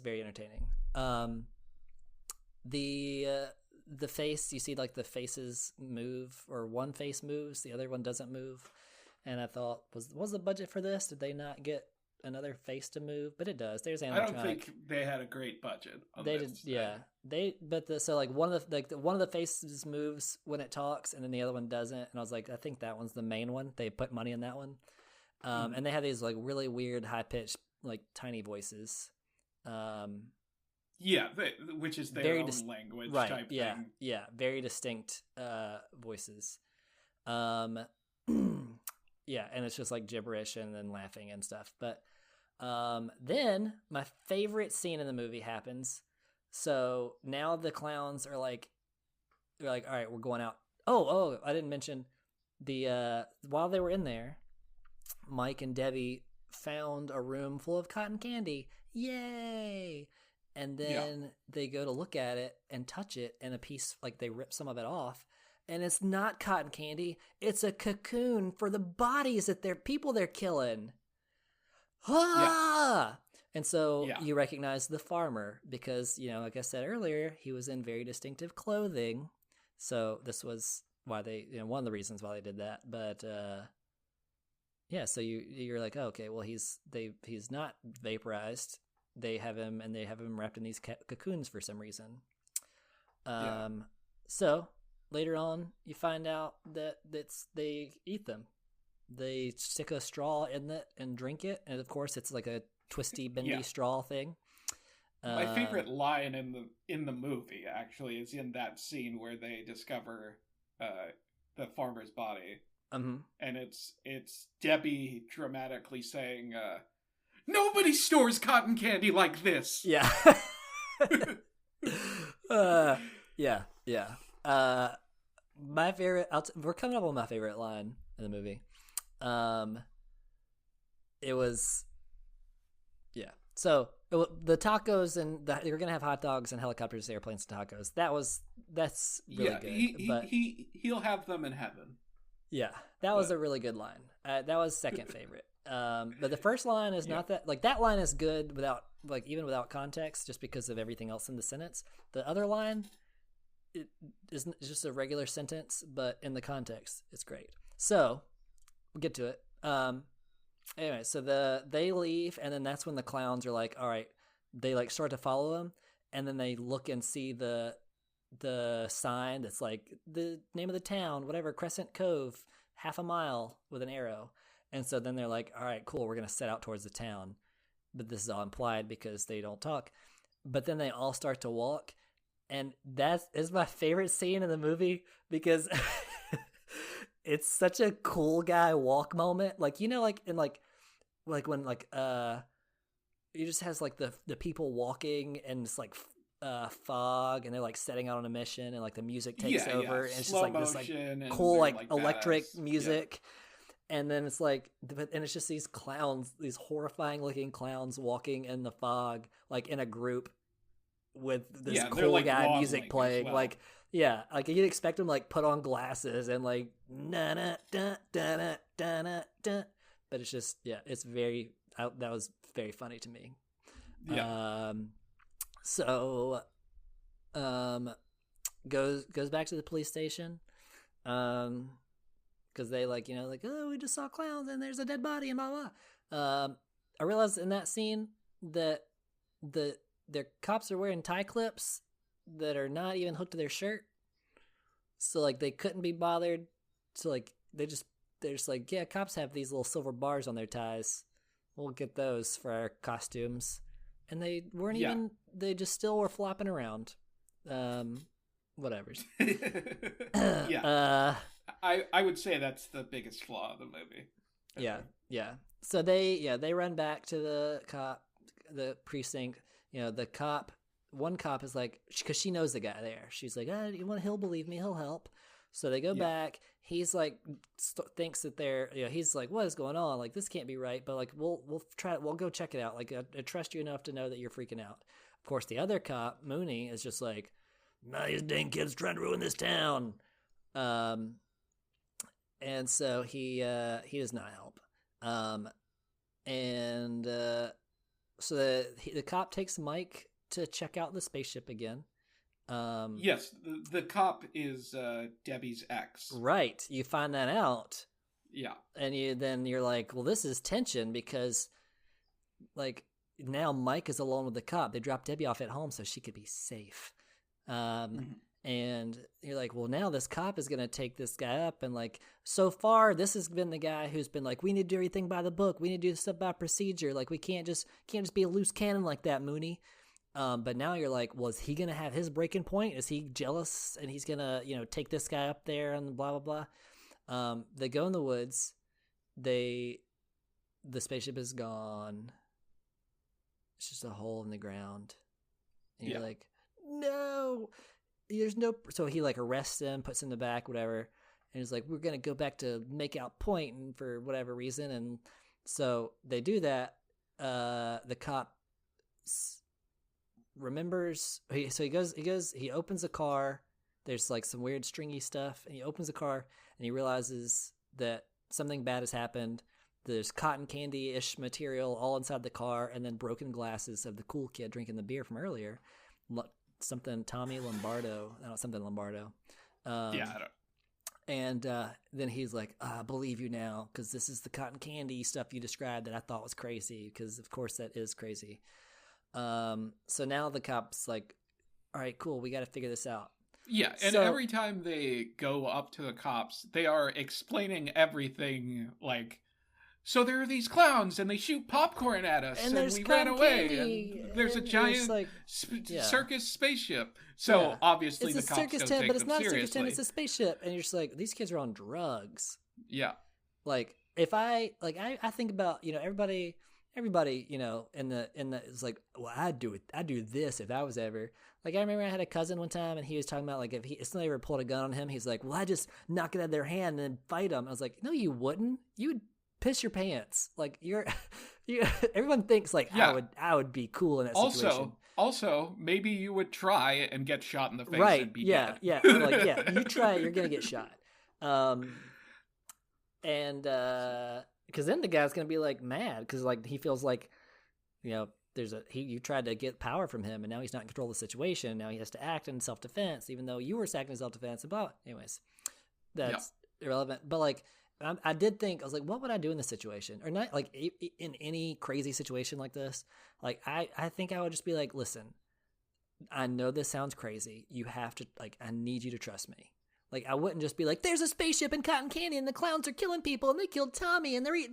very entertaining. The face, you see like the faces move, or one face moves, the other one doesn't move. And I thought, was the budget for this? Did they not get another face to move? But it does. There's animatronic. I don't think they had a great budget on they this. Did, yeah. So like one of the faces moves when it talks, and then the other one doesn't. And I was like, I think that one's the main one. They put money in that one. And they have these like really weird, high pitched, like tiny voices. Which is their own language type thing. Yeah, very distinct voices. Yeah, and it's just like gibberish and then laughing and stuff. But then my favorite scene in the movie happens. So now the clowns are like, they're like, all right, we're going out. Oh, I didn't mention while they were in there, Mike and Debbie found a room full of cotton candy. Yay! And then they go to look at it and touch it, and a piece, like they rip some of it off. And it's not cotton candy. It's a cocoon for the bodies that they're killing. Ah! And so you recognize the farmer because, like I said earlier, he was in very distinctive clothing. So this was why they, one of the reasons why they did that. But so you're like, oh, okay, well he's not vaporized. They have him wrapped in these cocoons for some reason. So later on, you find out that they eat them. They stick a straw in it and drink it, and of course, it's like a twisty, bendy Yeah. straw thing. My favorite line in the movie actually is in that scene where they discover the farmer's body, and it's Debbie dramatically saying, "Nobody stores cotton candy like this." Yeah. Yeah. My favorite. We're coming up on my favorite line in the movie. It was, yeah. So the tacos and you're gonna have hot dogs and helicopters, airplanes, and tacos. That's really good. He'll have them in heaven. Yeah, that was a really good line. That was second favorite. But the first line is not that, like, that line is good without, like, even without context, just because of everything else in the sentence. The other line, it's just a regular sentence, but in the context, it's great. So we'll get to it. Anyway, so they leave, and then that's when the clowns are like, all right, they like start to follow them, and then they look and see the sign that's like the name of the town, whatever, Crescent Cove, half a mile with an arrow. And so then they're like, all right, cool, we're going to set out towards the town. But this is all implied because they don't talk. But then they all start to walk. And that is my favorite scene in the movie because it's such a cool guy walk moment. Like, you know, like in like when like he just has like the people walking and it's like fog, and they're like setting out on a mission, and like the music takes over, and it's slow just like this like cool like electric badass music. And then it's like, and it's just these clowns, these horrifying looking clowns walking in the fog, like in a group with this cool like guy music playing. Well. Like, yeah, like you'd expect them like put on glasses and like na na da da da da da da. But it's just, yeah, it's very, that was very funny to me. Yeah. So, goes back to the police station. Because they like, you know, like, oh, we just saw clowns and there's a dead body and blah blah. I realized in that scene that their cops are wearing tie clips that are not even hooked to their shirt, so like they couldn't be bothered. So like they're just like, yeah, cops have these little silver bars on their ties. We'll get those for our costumes, and they weren't even. They just still were flopping around. Whatever. Yeah. I would say that's the biggest flaw of the movie. Yeah. So they run back to the precinct. You know, one cop is like, because she knows the guy there. She's like, he'll believe me, he'll help. So they go back. He's like, thinks that they're, you know, he's like, what is going on? Like, this can't be right. But like, we'll go check it out. Like, I trust you enough to know that you're freaking out. Of course, the other cop, Mooney, is just like, nah, these dang kids trying to ruin this town. And so he does not help. So the cop takes Mike to check out the spaceship again. Yes, the cop is Debbie's ex. Right, you find that out. Yeah, and you're like, well, this is tension because, like, now Mike is alone with the cop. They dropped Debbie off at home so she could be safe. And you're like, well, now this cop is going to take this guy up. And like, so far, this has been the guy who's been like, we need to do everything by the book. We need to do stuff by procedure. Like, we can't just be a loose cannon like that, Mooney. But now you're like, well, is he going to have his breaking point? Is he jealous and he's going to, you know, take this guy up there and blah, blah, blah. They go in the woods. The spaceship is gone. It's just a hole in the ground. And you're like, no. There's no, so he like arrests him, puts him in the back, whatever, and he's like, we're gonna go back to Makeout Point, and for whatever reason, and so they do that. The cop remembers, he opens the car. There's like some weird stringy stuff, and he opens the car and he realizes that something bad has happened. There's cotton candy-ish material all inside the car, and then broken glasses of the cool kid drinking the beer from earlier. Something Tommy Lombardo, no, something Lombardo. I don't. And then he's like, I believe you now, because this is the cotton candy stuff you described that I thought was crazy, because of course that is crazy. So now the cop's like, all right, cool, we got to figure this out. Yeah, and every time they go up to the cops, they are explaining everything like so there are these clowns and they shoot popcorn at us and we ran away and there's a giant circus spaceship. So obviously it's the a cops circus don't tent, take but it's them not seriously. a circus tent, it's a spaceship. And you're just like, these kids are on drugs. Yeah. Like if I think about, everybody, it's like, well, I'd do this if I was ever. Like, I remember I had a cousin one time, and he was talking about, like, if somebody ever pulled a gun on him, he's like, well, I just knock it out of their hand and then fight them. I was like, no, you wouldn't. You would piss your pants. Like, everyone thinks, like, I would be cool in that situation. Also, maybe you would try and get shot in the face and be dead. Yeah. Like, you try it, you're going to get shot. And because then the guy's going to be, like, mad because, like, he feels like, you tried to get power from him, and now he's not in control of the situation. Now he has to act in self-defense, even though you were acting in self-defense. And blah. Anyways, that's irrelevant. But like, I did think, I was like, what would I do in this situation? Or not like in any crazy situation like this. Like, I think I would just be like, listen, I know this sounds crazy. You have to, like, I need you to trust me. Like, I wouldn't just be like, there's a spaceship in cotton candy and the clowns are killing people and they killed Tommy and they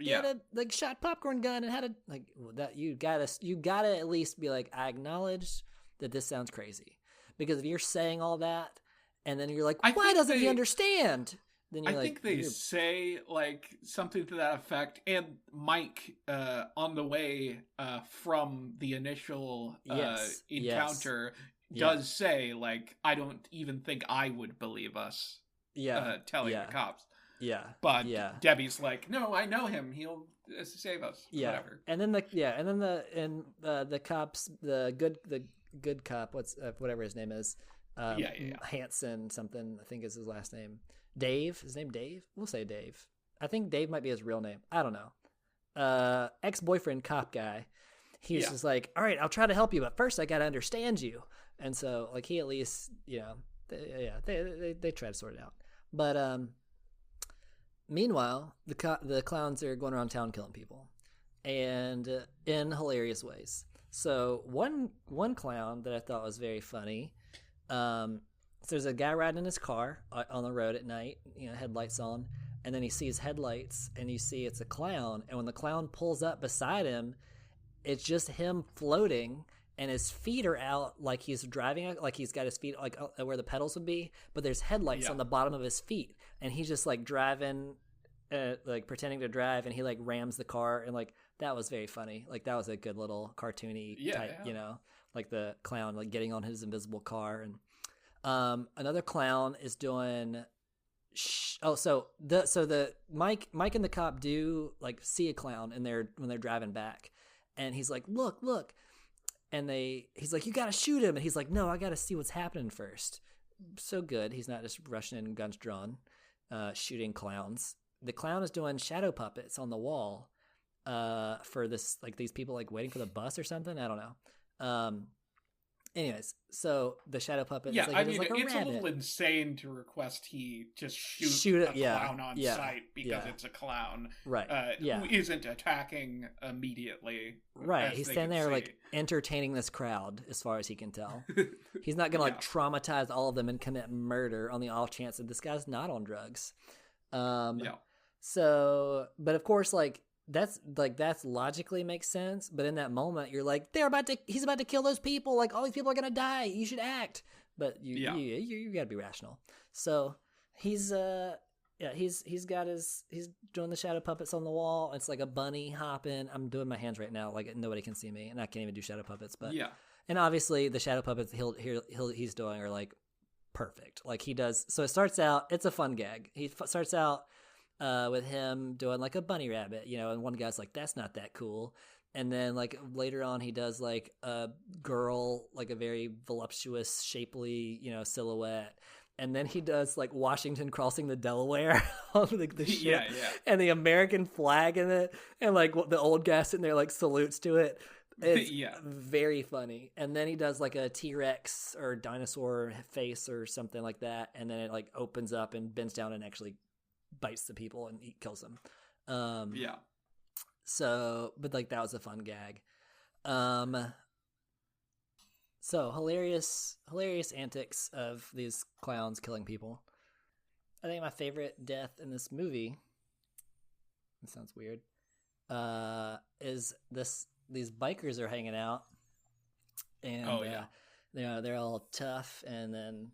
had a, like, shot popcorn gun and had a, like, that you gotta at least be like, I acknowledge that this sounds crazy. Because if you're saying all that and then you're like, why doesn't he understand? Then you're think they say, like, something to that effect. And Mike, on the way from the initial encounter, does say, like, I don't even think I would believe us telling the cops. Yeah. But Debbie's like, no, I know him. He'll save us. Yeah. Whatever. And then the cops, the good cop, whatever his name is, Hanson something, I think is his last name. Dave? His name Dave? We'll say Dave. I think Dave might be his real name. I don't know. Ex-boyfriend cop guy. He's just like, all right, I'll try to help you, but first I got to understand you. And so, like, he at least, they try to sort it out. But meanwhile, the clowns are going around town killing people, and in hilarious ways. So one clown that I thought was very funny. So there's a guy riding in his car on the road at night, headlights on, and then he sees headlights, and you see it's a clown. And when the clown pulls up beside him, it's just him floating. And his feet are out like he's driving, like he's got his feet like where the pedals would be, but there's headlights on the bottom of his feet, and he's just like driving, like pretending to drive, and he like rams the car, and like that was very funny. Like that was a good little cartoony type, like the clown like getting on his invisible car. And another clown is doing. So the Mike and the cop do like see a clown when they're driving back, and he's like, look. And he's like, you got to shoot him. And he's like, no, I got to see what's happening first. So good. He's not just rushing in, guns drawn, shooting clowns. The clown is doing shadow puppets on the wall for this, like these people like waiting for the bus or something. I don't know. Anyways, so the shadow puppet. Yeah, like, I mean, like it's a little insane to request he just shoot a clown on sight because it's a clown, right? Who isn't attacking immediately. Right, he's standing there like entertaining this crowd, as far as he can tell. He's not gonna like traumatize all of them and commit murder on the off chance that this guy's not on drugs. So, but of course, like. That's logically makes sense, but in that moment you're like, he's about to kill those people, like all these people are gonna die, you should act. But you gotta be rational. So he's doing the shadow puppets on the wall. It's like a bunny hopping. I'm doing my hands right now, like nobody can see me, and I can't even do shadow puppets. But and obviously the shadow puppets he's doing are like perfect. Like he does. So it starts out. It's a fun gag. He starts out. With him doing like a bunny rabbit, and one guy's like, that's not that cool. And then like later on he does like a girl, like a very voluptuous, shapely, silhouette. And then he does like Washington crossing the Delaware on the ship and the American flag in it. And like the old guy sitting there like salutes to it. It's very funny. And then he does like a T-Rex or dinosaur face or something like that. And then it like opens up and bends down and actually bites the people and kills them. So, but like that was a fun gag. So hilarious antics of these clowns killing people. I think my favorite death in this movie That sounds weird. Is these bikers are hanging out, and they're all tough, and then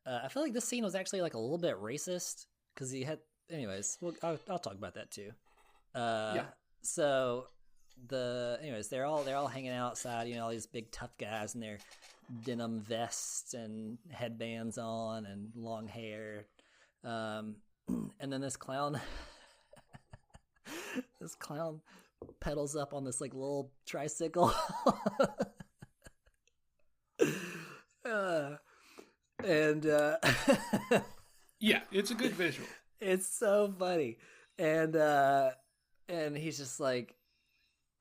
I feel like this scene was actually like a little bit racist because he had. Anyways, I'll talk about that too. So they're all hanging outside. All these big tough guys in their denim vests and headbands on and long hair. And then this clown pedals up on this like little tricycle. Yeah, it's a good visual. It's so funny. And he's just like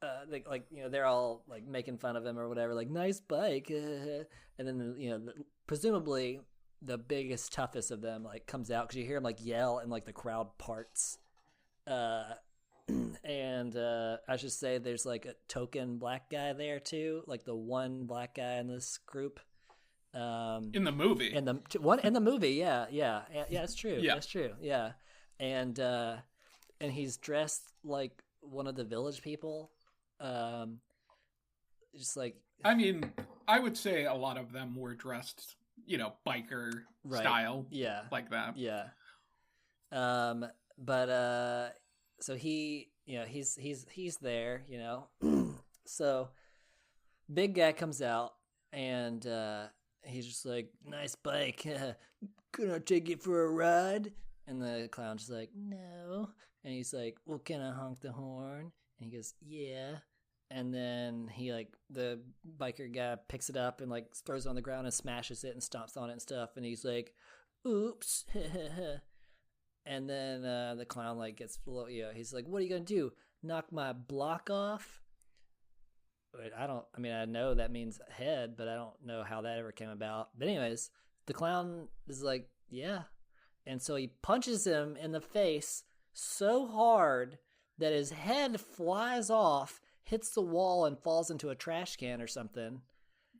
they're all like making fun of him or whatever, like nice bike. And then presumably the biggest, toughest of them like comes out because you hear him like yell and like the crowd parts. And I should say there's like a token black guy there too, like the one black guy in this group. In the movie. In the movie, yeah, it's true. Yeah, that's true. Yeah, and he's dressed like one of the village people. Just like, I mean, I would say a lot of them were dressed, biker style, like that. Yeah. But so he's there, So big guy comes out and he's just like, nice bike. Can I take it for a ride? And the clown's just like, no. And he's like, well, can I honk the horn? And he goes, yeah. And then the biker guy picks it up and like throws it on the ground and smashes it and stomps on it and stuff. And he's like, oops. And then the clown like gets, he's like, what are you going to do? Knock my block off? I know that means head, but I don't know how that ever came about. But anyways, the clown is like, yeah. And so he punches him in the face so hard that his head flies off, hits the wall, and falls into a trash can or something.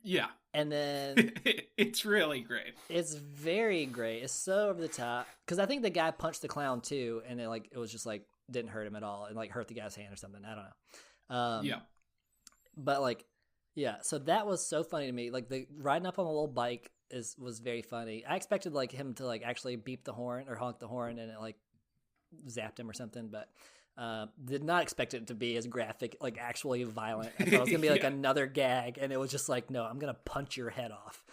Yeah. And then it's really great. It's very great. It's so over the top. Because I think the guy punched the clown too, and it was just like didn't hurt him at all, and like hurt the guy's hand or something. I don't know. Yeah. But so that was so funny to me. Like the riding up on a little bike was very funny. I expected like him to like actually beep the horn or honk the horn and it like zapped him or something, but did not expect it to be as graphic, like actually violent. I thought it was gonna be like another gag, and it was just like, no, I'm gonna punch your head off.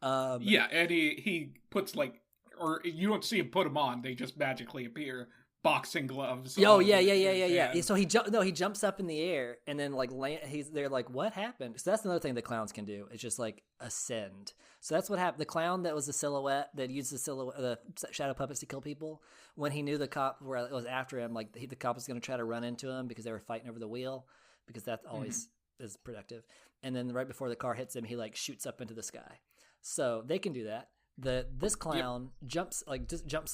And he puts like, or you don't see him put them on; they just magically appear. Boxing gloves. Oh yeah. So he jumps up in the air and then like they're like, what happened? So that's another thing that clowns can do. It's just like ascend. So that's what happened. The clown that was the silhouette that used the shadow puppets to kill people. When he knew the cop was after him, like the cop was going to try to run into him because they were fighting over the wheel, because that always is productive. And then right before the car hits him, he like shoots up into the sky. So they can do that. This clown jumps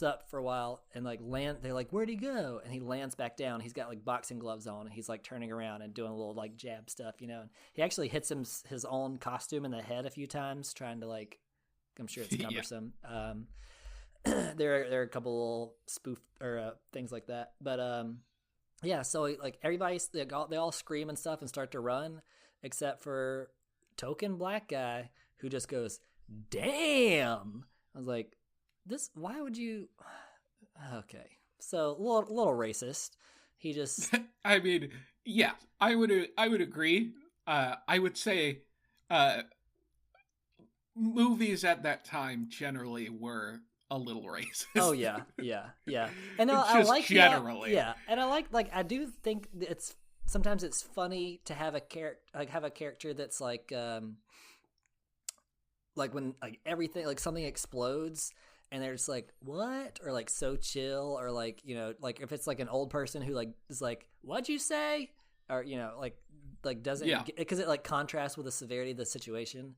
up for a while and like they're like, where'd he go? And he lands back down. He's got like boxing gloves on and he's like turning around and doing a little like jab stuff, and he actually hits his own costume in the head a few times, trying to like, I'm sure it's cumbersome. There are a couple little spoof or things like that, but so like they all scream and stuff and start to run, except for token black guy who just goes, damn. I was like, why would you? Okay, so a little racist. He just I mean, yeah, I would agree. I would say movies at that time generally were a little racist. Oh yeah. And I like generally. And I like I do think sometimes it's funny to have a character that's like when like everything, like something explodes and they're just like, what? Or like so chill, or like, like if it's like an old person who like is like, what'd you say? Or like doesn't, because it like contrasts with the severity of the situation.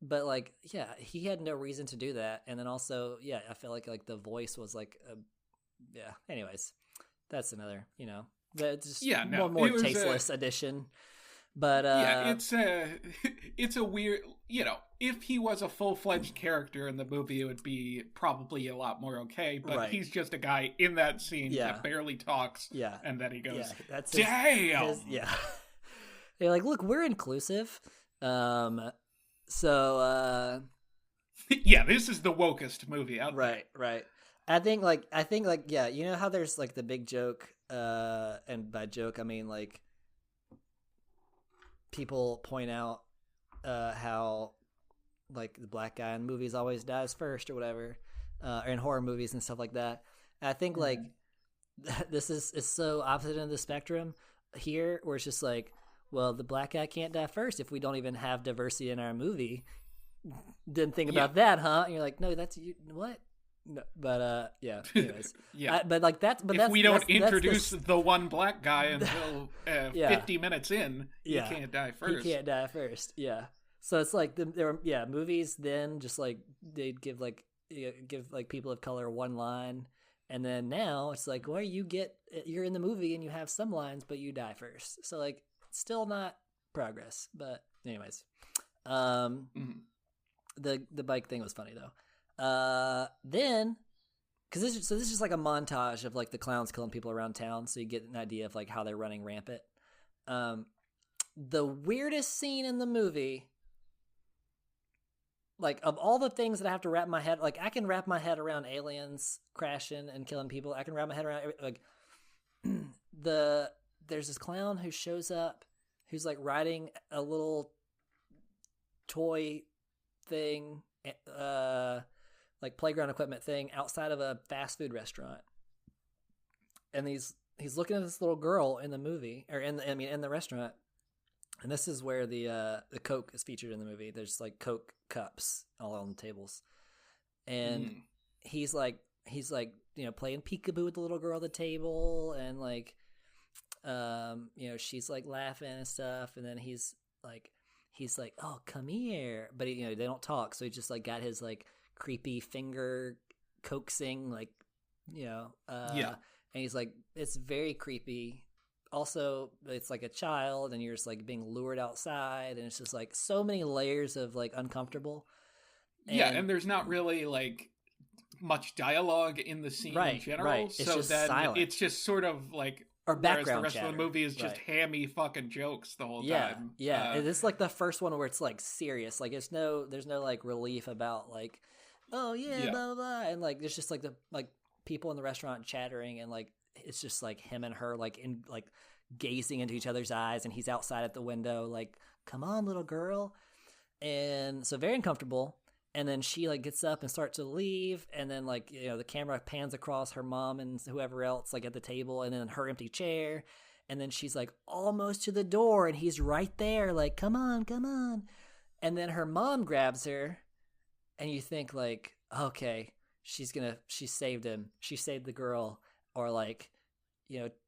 But like, yeah, he had no reason to do that. And then also, I feel like the voice was like anyways, that's another, that's just more tasteless addition. But yeah, it's a weird, if he was a full-fledged character in the movie, it would be probably a lot more okay, but he's just a guy in that scene that barely talks, and then he goes, that's damn! Yeah. They're like, look, we're inclusive. Yeah, this is the wokest movie out there. Right. I think yeah, you know how there's like the big joke, and by joke I mean like people point out how like the black guy in movies always dies first or whatever, or in horror movies and stuff like that. And I think like this is so opposite end of the spectrum here, where it's just like, well, the black guy can't die first if we don't even have diversity in our movie. Didn't think about that, huh? And you're like, no, that's you. What? No, but yeah. Anyways, but like that's. But if we don't introduce the one black guy until 50 minutes in, he can't die first. He can't die first. Yeah. So it's like movies then just like they'd give like people of color one line, and then now it's like, well, you're in the movie and you have some lines, but you die first. So like, still not progress. But anyways, the bike thing was funny though. Then, because this is just like a montage of like the clowns killing people around town, so you get an idea of like how they're running rampant. The weirdest scene in the movie, like of all the things that I have to wrap my head, like I can wrap my head around aliens crashing and killing people. I can wrap my head around like there's this clown who shows up, who's like riding a little toy thing, like playground equipment thing outside of a fast food restaurant, and he's looking at this little girl in the movie, or in the restaurant, and this is where the Coke is featured in the movie. There's like Coke cups all on the tables, and he's like playing peekaboo with the little girl at the table, and like she's like laughing and stuff, and then he's like, oh, come here, but they don't talk, so he just like got his like creepy finger coaxing, like and he's like, it's very creepy. Also, it's like a child, and you're just like being lured outside, and it's just like so many layers of like uncomfortable. And there's not really like much dialogue in the scene in general, It's so just then silent. It's just sort of like, or background the rest chatter. of the movie is just hammy fucking jokes the whole time. This is like the first one where it's like serious, like there's no like relief about like, oh blah blah blah, and like it's just like the like people in the restaurant chattering, and like it's just like him and her like in like gazing into each other's eyes, and he's outside at the window like, come on little girl, and so very uncomfortable. And then she like gets up and starts to leave, and then like the camera pans across her mom and whoever else like at the table, and then her empty chair, and then she's like almost to the door, and he's right there like, come on, and then her mom grabs her, and you think like, okay, she saved him, she saved the girl, or like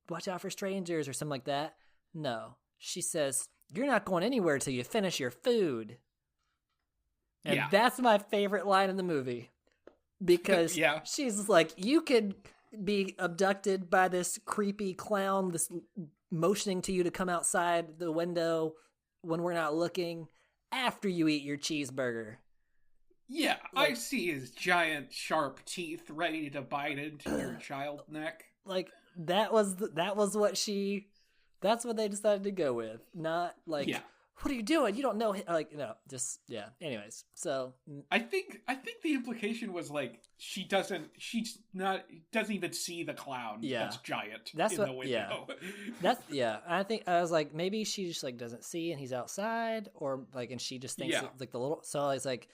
watch out for strangers or something like that. No, she says, you're not going anywhere till you finish your food. And that's my favorite line in the movie, because she's like, you could be abducted by this creepy clown, this motioning to you to come outside the window when we're not looking, after you eat your cheeseburger. Yeah, like, I see his giant sharp teeth ready to bite into your child neck. Like that's what they decided to go with, not like, what are you doing? You don't know him. Like, no, just, anyways, so I think the implication was like, she doesn't even see the clown that's giant in the window. I think I was like, maybe she just like doesn't see, and he's outside, or like, and she just thinks like the little, so it's like,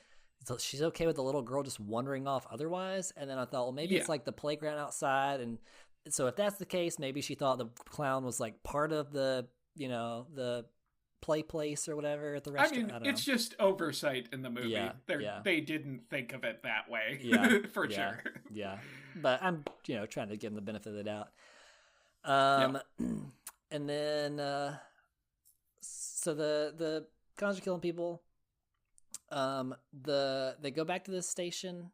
so she's okay with the little girl just wandering off otherwise. And then I thought, well, maybe it's like the playground outside, and so if that's the case, maybe she thought the clown was like part of the the play place or whatever at the restaurant. I don't know. It's just oversight in the movie. They didn't think of it that way. For sure. Yeah, but I'm trying to give them the benefit of the doubt. And then so the cons are killing people. They go back to the station.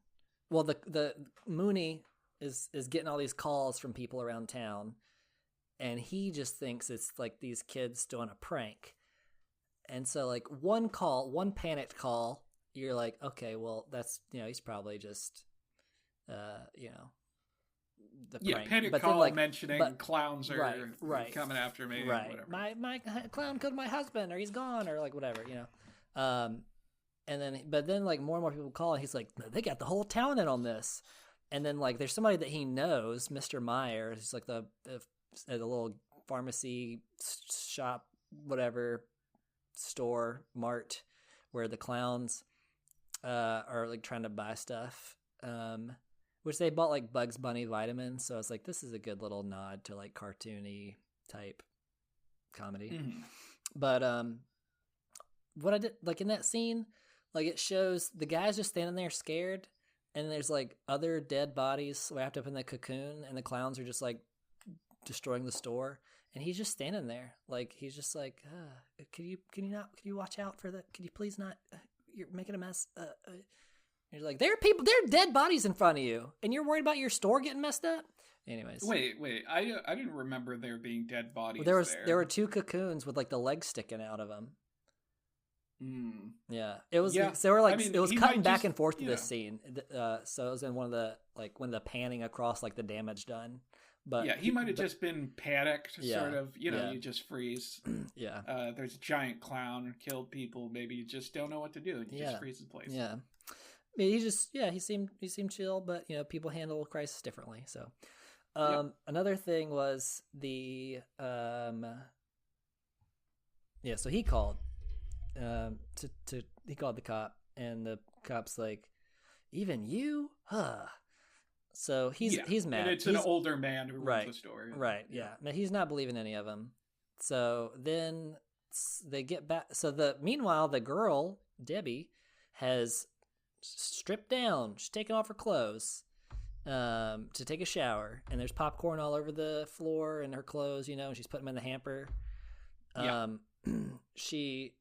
Well, the Mooney is getting all these calls from people around town, and he just thinks it's like these kids doing a prank. And so like one panicked call, you're like, okay, well that's, he's probably just, the prank. Panic but call then, like, mentioning clowns are coming after me. Right. Whatever. My clown killed my husband, or he's gone, or like whatever, but then like more and more people call, and he's like, they got the whole town in on this. And then like there's somebody that he knows, Mr. Meyer, who's like the little pharmacy shop, whatever store mart, where the clowns are like trying to buy stuff. Which they bought like Bugs Bunny vitamins, so I was like, this is a good little nod to like cartoony type comedy. Mm-hmm. But what I did like in that scene, like it shows the guy's just standing there scared, and there's like other dead bodies wrapped up in the cocoon, and the clowns are just like destroying the store, and he's just standing there, like he's just like, can you watch out for that? Can you please not? You're making a mess. You're like, there are dead bodies in front of you, and you're worried about your store getting messed up. Anyways, wait, I didn't remember there being dead bodies. Well, there were two cocoons with like the legs sticking out of them. Yeah, it was. Yeah. So they were like, it was cutting back and forth to this scene. So it was in one of the like when the panning across like the damage done. But yeah, he might have just been panicked, sort of. Yeah. You just freeze. Yeah. There's a giant clown, killed people. Maybe you just don't know what to do, and you just freeze the place. Yeah. I mean, he seemed chill, but people handle crisis differently. So, another thing was the so he called he called the cop, and the cop's like, even you, huh? So he's mad. And it's an older man who runs the store. Right. Yeah. Now he's not believing any of them. So then they get back. So meanwhile, the girl Debbie has stripped down. She's taking off her clothes to take a shower, and there's popcorn all over the floor and her clothes, and she's putting them in the hamper. She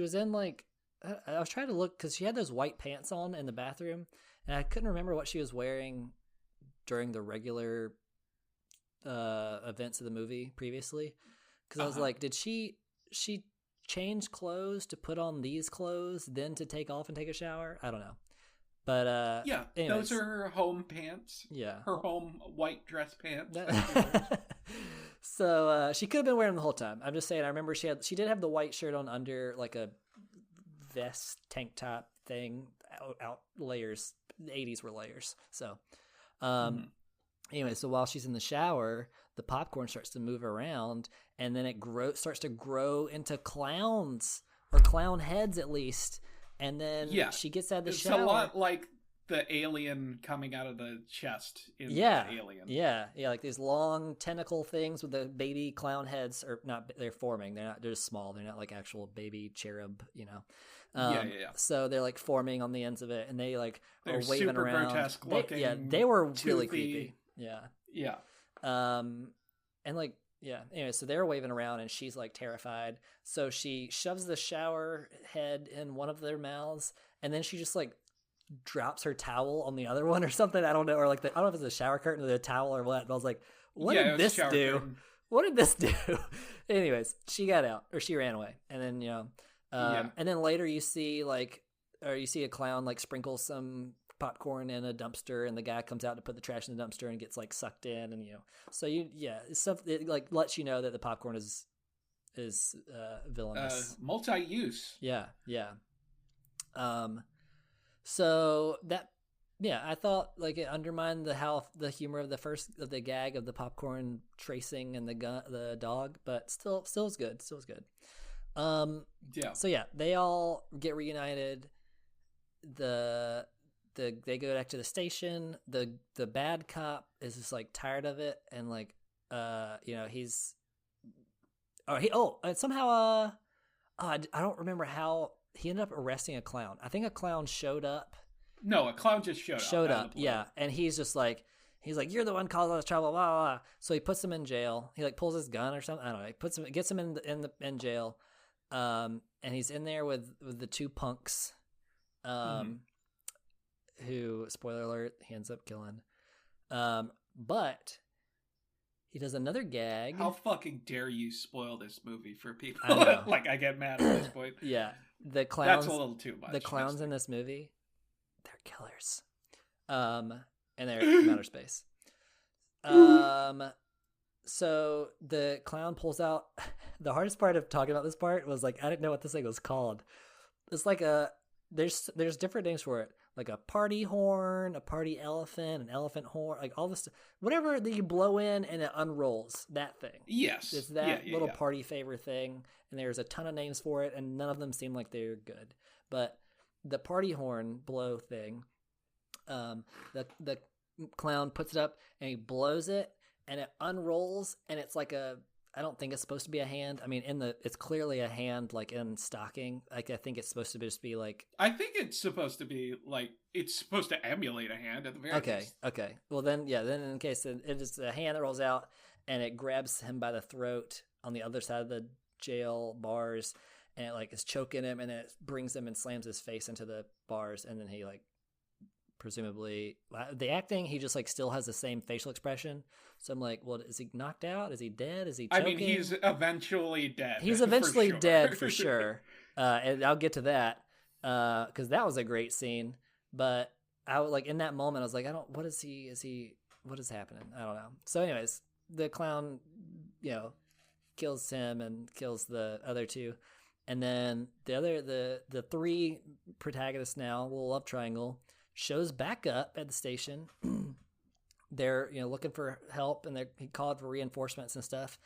was in like, I was trying to look because she had those white pants on in the bathroom, and I couldn't remember what she was wearing during the regular events of the movie previously, because I was like, did she change clothes to put on these clothes, then to take off and take a shower? I don't know. But anyways. Those are her home pants. Yeah. Her home white dress pants. So she could have been wearing them the whole time. I'm just saying, I remember she did have the white shirt on under like a vest tank top thing, out layers. The 80s were layers. So anyway, so while she's in the shower, the popcorn starts to move around, and then it starts to grow into clowns, or clown heads at least. And then she gets out of the shower. It's a lot like the alien coming out of the chest in the Alien. Yeah, like these long tentacle things with the baby clown heads, or not, they're forming. They're just small. They're not like actual baby cherub, So they're like forming on the ends of it, and they like are waving super around. Grotesque looking. They were really toothy. creepy. Yeah. And like, anyway, so they're waving around, and she's like terrified. So she shoves the shower head in one of their mouths, and then she just like drops her towel on the other one or something. I don't know. Or like, I don't know if it's a shower curtain or the towel or what. But I was like, what did this do? Curtain. What did this do? Anyways, she got out, or she ran away. And then, and then later you see a clown like sprinkle some popcorn in a dumpster, and the guy comes out to put the trash in the dumpster and gets like sucked in, and so stuff it like lets you know that the popcorn is villainous, multi-use. So that I thought like it undermined the humor of the gag of the popcorn tracing and the dog, but still was good. So they all get reunited. They go back to the station. The bad cop is just like tired of it, and like he's somehow I don't remember how he ended up arresting a clown. I think a clown showed up. No, a clown just showed up. And he's like, you're the one causing all this trouble, blah, blah, blah. So he puts him in jail. He like pulls his gun or something. I don't know. He gets him in jail. And he's in there with the two punks. Who, spoiler alert, he ends up killing. But He does another gag. How fucking dare you spoil this movie for people? I know. Like, I get mad at this point. Yeah, the clowns. That's a little too much. The clowns in this movie, they're killers. And they're from outer space. So the clown pulls out. The hardest part of talking about this part was like I didn't know what this thing was called. It's like there's different names for it, like a party horn, a party elephant, an elephant horn, like all this whatever that you blow in and it unrolls. That thing. Yes, it's that little party favor thing, and there's a ton of names for it, and none of them seem like they're good. But the party horn blow thing, the clown puts it up and he blows it. And it unrolls, and it's like I don't think it's supposed to be a hand. I mean, it's clearly a hand, like in stocking. Like I think it's supposed to just be like. I think it's supposed to be like it's supposed to emulate a hand at the very least. Okay. Well, then in case it is a hand that rolls out, and it grabs him by the throat on the other side of the jail bars, and it like is choking him, and then it brings him and slams his face into the bars, and then he like. Presumably the acting, he just like still has the same facial expression. So I'm like, well, is he knocked out? Is he dead? Is he choking? I mean, he's eventually dead. He's eventually dead for sure. And I'll get to that because that was a great scene. But I was like in that moment, I was like, what is happening? I don't know. So anyways, the clown, kills him and kills the other two. And then the three protagonists now, little love triangle, shows back up at the station. They're looking for help, and he called for reinforcements and stuff.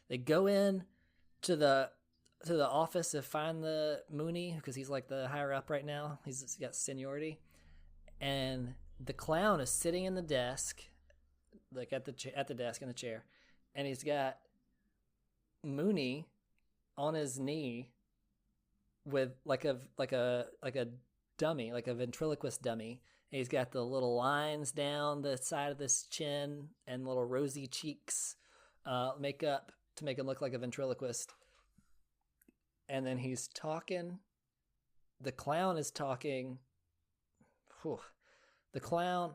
They go in to the office to find the Mooney because he's like the higher up right now. He's got seniority, and the clown is sitting in the desk, like at the desk in the chair, and he's got Mooney on his knee with like a dummy, like a ventriloquist dummy. And he's got the little lines down the side of this chin and little rosy cheeks, makeup to make him look like a ventriloquist. And then he's talking. The clown is talking. Whew. The clown.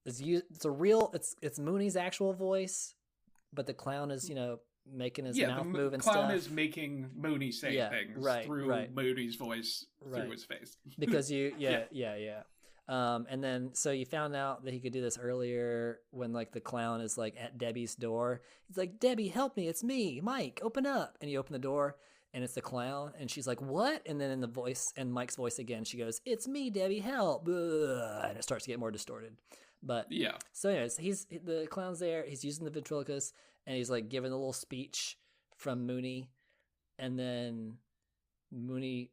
It's Mooney's actual voice, but the clown is making his mouth move and stuff. The clown is making Mooney say things through Mooney's voice through his face. Because and then so you found out that he could do this earlier when like the clown is like at Debbie's door. He's like, Debbie, help me, it's me, Mike, open up. And you open the door and it's the clown, and she's like, what? And then in Mike's voice again, she goes, it's me, Debbie, help. And it starts to get more distorted. But so anyways, the clown's there, he's using the ventriloquist, and he's like giving a little speech from Mooney, and then Mooney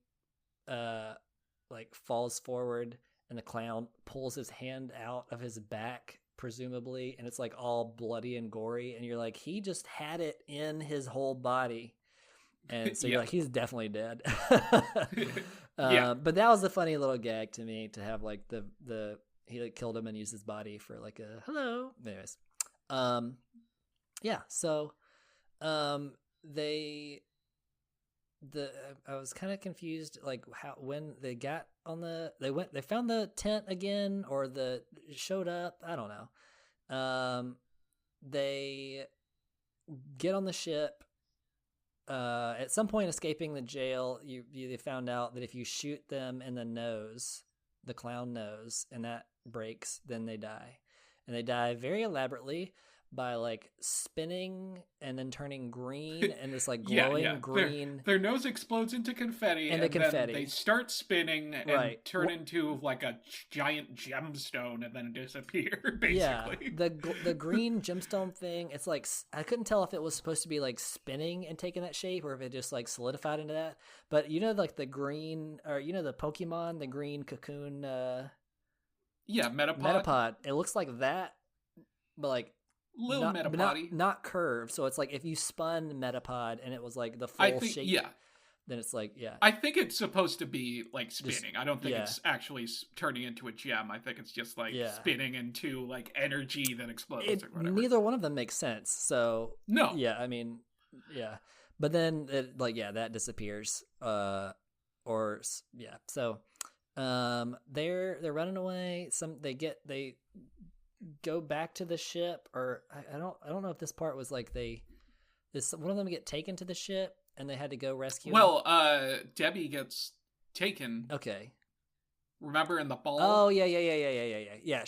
like falls forward, and the clown pulls his hand out of his back, presumably, and it's like all bloody and gory, and you're like, he just had it in his whole body. And so you're like, he's definitely dead. But that was a funny little gag to me, to have like the he like killed him and used his body for like a hello. Anyways, so I was kind of confused, like how when they got on they found the tent again, or showed up. I don't know. They get on the ship. At some point escaping the jail, they found out that if you shoot them in the nose, the clown nose, and that breaks, then they die. And they die very elaborately by like spinning and then turning green, and this like glowing green. Their nose explodes into confetti, and then they start spinning and turn into like a giant gemstone, and then disappear. Basically, the green gemstone thing. It's like I couldn't tell if it was supposed to be like spinning and taking that shape, or if it just like solidified into that. But like the green, or the Pokemon, the green cocoon. Metapod. It looks like that, but like. Little Metapod, not curved. So it's like if you spun Metapod and it was like the full shape, then it's like I think it's supposed to be like spinning. I don't think it's actually turning into a gem. I think it's just like spinning into like energy that explodes or whatever. Neither one of them makes sense. So no, but then that disappears. So they're running away. go back to the ship, or I don't know if this part was like one of them get taken to the ship and they had to go rescue him? Well, Debbie gets taken. Okay. Remember in the ball? Oh yeah. Yeah.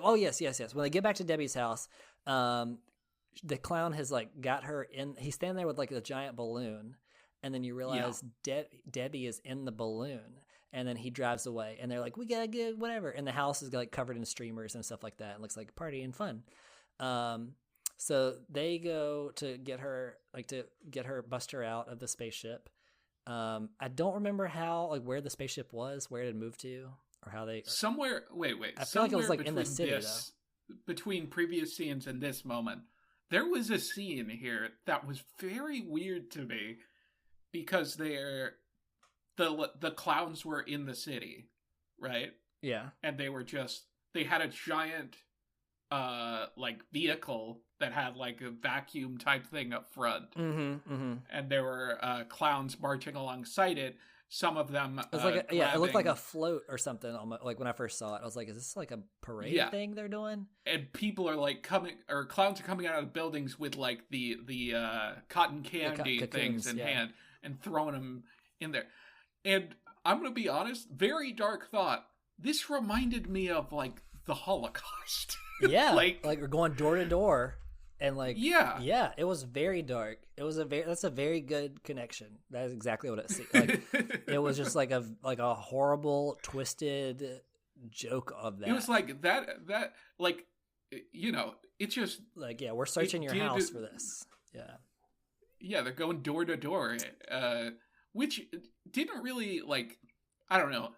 Oh yes. When they get back to Debbie's house, the clown has like got her in. He's standing there with like a giant balloon, and then you realize Debbie is in the balloon, and then he drives away, and they're like, "We gotta get whatever," and the house is like covered in streamers and stuff like that. It looks like a party and fun. So they go to get her, bust her out of the spaceship. I don't remember where the spaceship was, where it had moved to, or how they somewhere. Wait. I feel like it was like in the city though. Between previous scenes and this moment, there was a scene here that was very weird to me because the clowns were in the city, right? Yeah, and they had a giant like vehicle that had like a vacuum type thing up front, and there were clowns marching alongside it. Some of them, it was like it looked like a float or something. Like when I first saw it, I was like, "Is this like a parade thing they're doing?" And people are like clowns are coming out of the buildings with like the cotton candy things in hand and throwing them in there. And I'm gonna be honest, very dark thought. This reminded me of like the Holocaust. Yeah, like we're going door to door. And like it was very dark. That's a very good connection. That is exactly what it seemed like. It was just like a horrible twisted joke of that. It was like that like, you know, it's just like, we're searching your house for this. Yeah, they're going door to door, which didn't really, like, I don't know.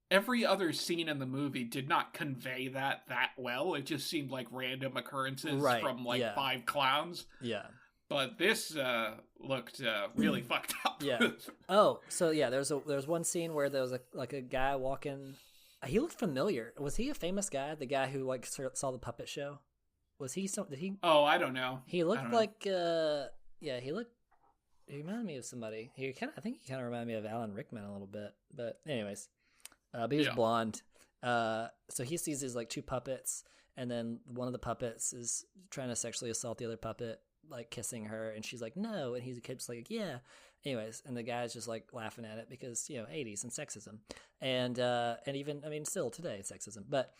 Every other scene in the movie did not convey that well. It just seemed like random occurrences from like 5 clowns. Yeah. But this looked really fucked up. Yeah. Oh, so yeah, there's one scene where there was a guy walking. He looked familiar. Was he a famous guy? The guy who like saw the puppet show? Was he did he? Oh, I don't know. He looked like he reminded me of somebody. I think he kind of reminded me of Alan Rickman a little bit. But anyways. But he was blonde. So he sees these like 2 puppets, and then one of the puppets is trying to sexually assault the other puppet, like kissing her, and she's like, no, and he's like, yeah. Anyways, and the guy's just like laughing at it because, 80s and sexism. And even, I mean, still today, sexism. But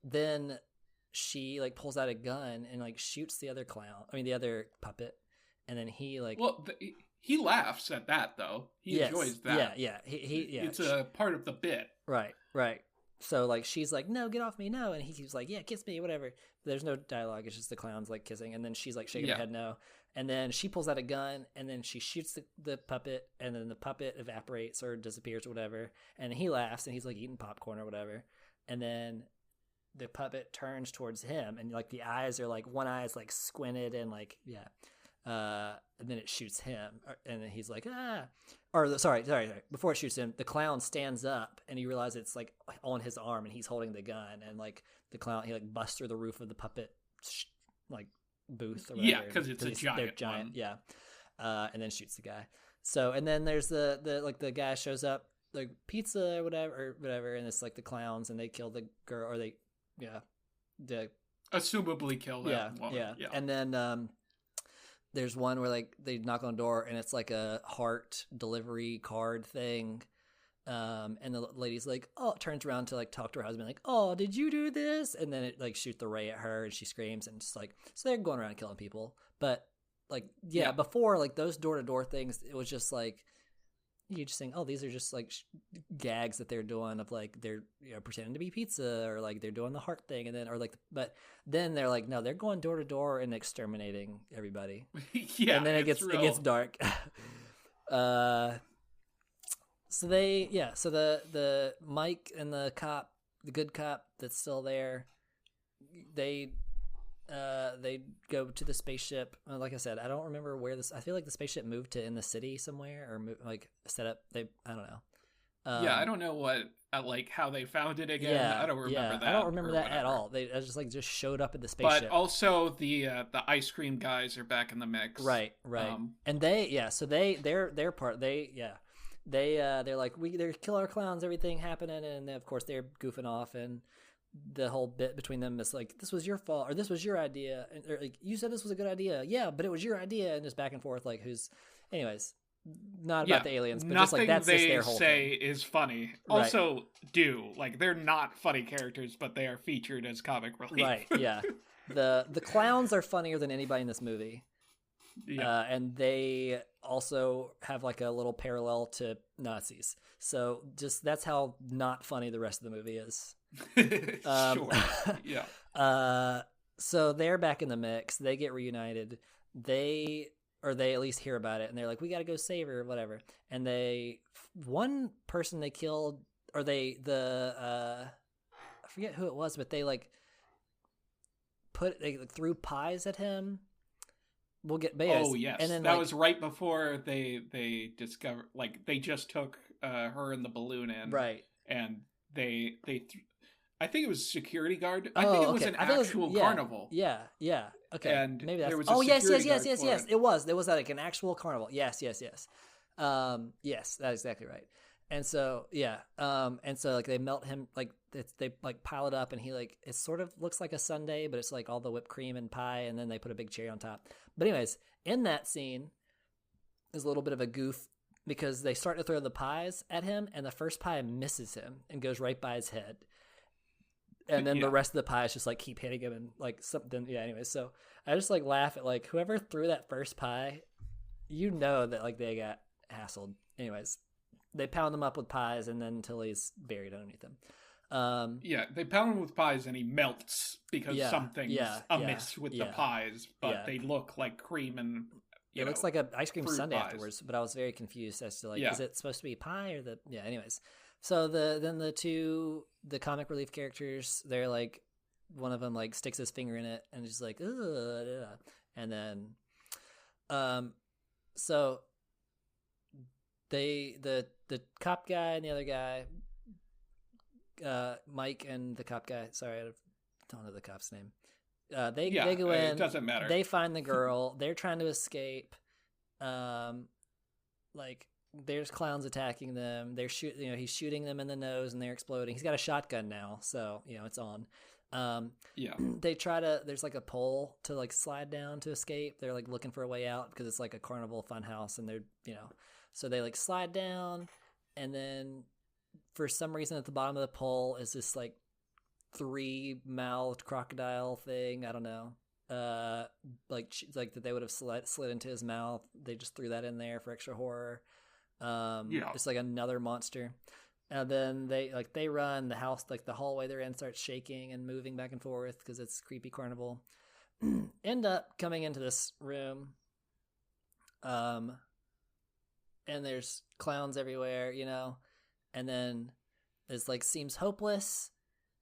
then she like pulls out a gun and like shoots the other puppet, and then he like... He laughs at that, though. He enjoys that. Yeah. It's a part of the bit. Right. So, like, she's like, no, get off me, no. And he's like, yeah, kiss me, whatever. There's no dialogue. It's just the clowns, like, kissing. And then she's, like, shaking her head no. And then she pulls out a gun, and then she shoots the puppet, and then the puppet evaporates or disappears or whatever. And he laughs, and he's, like, eating popcorn or whatever. And then the puppet turns towards him, and, like, the eyes are, like, one eye is, like, squinted and, like, and then it shoots him, and then he's like, sorry. Before it shoots him, the clown stands up, and you realize it's like on his arm, and he's holding the gun, and like the clown, he like busts through the roof of the puppet like booth. Or whatever, yeah, because it's a giant one. Yeah, and then shoots the guy. So, and then there's the guy shows up, like pizza or whatever, and it's like the clowns, and they kill the girl, or they assumably kill that woman. Yeah, and then there's one where like they knock on the door and it's like a heart delivery card thing. And the lady's like, turns around to like talk to her husband, like, oh, did you do this? And then it like shoots the ray at her and she screams, and just like, so they're going around killing people. But like, before like those door to door things, it was just like, you just think, these are just like gags that they're doing of like they're pretending to be pizza, or like they're doing the heart thing, and then but then they're like, no, they're going door to door and exterminating everybody. Yeah, and then it gets dark. So the Mike and the cop, the good cop that's still there, they go to the spaceship. Like I said, I don't remember where this. I feel like the spaceship moved to in the city somewhere, or like set up. I don't know. I don't know what how they found it again. I don't remember that. I don't remember that at all. They just showed up at the spaceship. But also the ice cream guys are back in the mix. Right. And they're part. They're like, they're killer clowns, everything happening, and of course they're goofing off, and the whole bit between them is like, this was your fault, or this was your idea, or like, you said this was a good idea, yeah, but it was your idea, and just back and forth, like who's, anyways, not about the aliens, but just like that's just their whole say thing. is funny. Right. Also, like they're not funny characters, but they are featured as comic relief. Right. Yeah. The clowns are funnier than anybody in this movie. Yeah. And they also have like a little parallel to Nazis. So just that's how not funny the rest of the movie is. Sure. Yeah. So they're back in the mix. They get reunited. They at least hear about it, and they're like, we got to go save her, whatever. And one person they killed, or I forget who it was, but they like they threw pies at him. We'll get Oh yes, and then that was right before they discovered, like they just took her and the balloon in, right? And they I think it was security guard. I think it was an actual carnival. Yeah. Okay, and maybe that's. There was yes. It It was like an actual carnival. Yes. Yes, that's exactly right. And so like they melt him, like they like pile it up, and he like, it sort of looks like a sundae, but it's like all the whipped cream and pie, and then they put a big cherry on top. But anyways, in that scene is a little bit of a goof, because they start to throw the pies at him, and the first pie misses him and goes right by his head. And then the rest of the pies just like keep hitting him and like something. Yeah. Anyways, so I just like laugh at like whoever threw that first pie, that like they got hassled. Anyways, they pound him up with pies, and then until he's buried underneath them. They pound him with pies, and he melts because something's amiss with the pies, but they look like cream and. It looks like an ice cream sundae pies. Afterwards, but I was very confused as to like, is it supposed to be pie or the? Yeah. Anyways. So the comic relief characters, they're like, one of them like sticks his finger in it and just like, ugh, and then, so the cop guy and the other guy, Mike and the cop guy. Sorry, I don't know the cop's name. They go in. It doesn't matter. They find the girl. They're trying to escape. Like. There's clowns attacking them. They're he's shooting them in the nose, and they're exploding. He's got a shotgun now, so it's on. They try to. There's like a pole to like slide down to escape. They're like looking for a way out because it's like a carnival fun house, and they're so they like slide down, and then for some reason at the bottom of the pole is this like 3-mouthed crocodile thing. I don't know. Like that they would have slid into his mouth. They just threw that in there for extra horror. Just like another monster. And then they run the house, like the hallway they're in starts shaking and moving back and forth because it's creepy carnival. End up coming into this room, and there's clowns everywhere, and then it's like seems hopeless,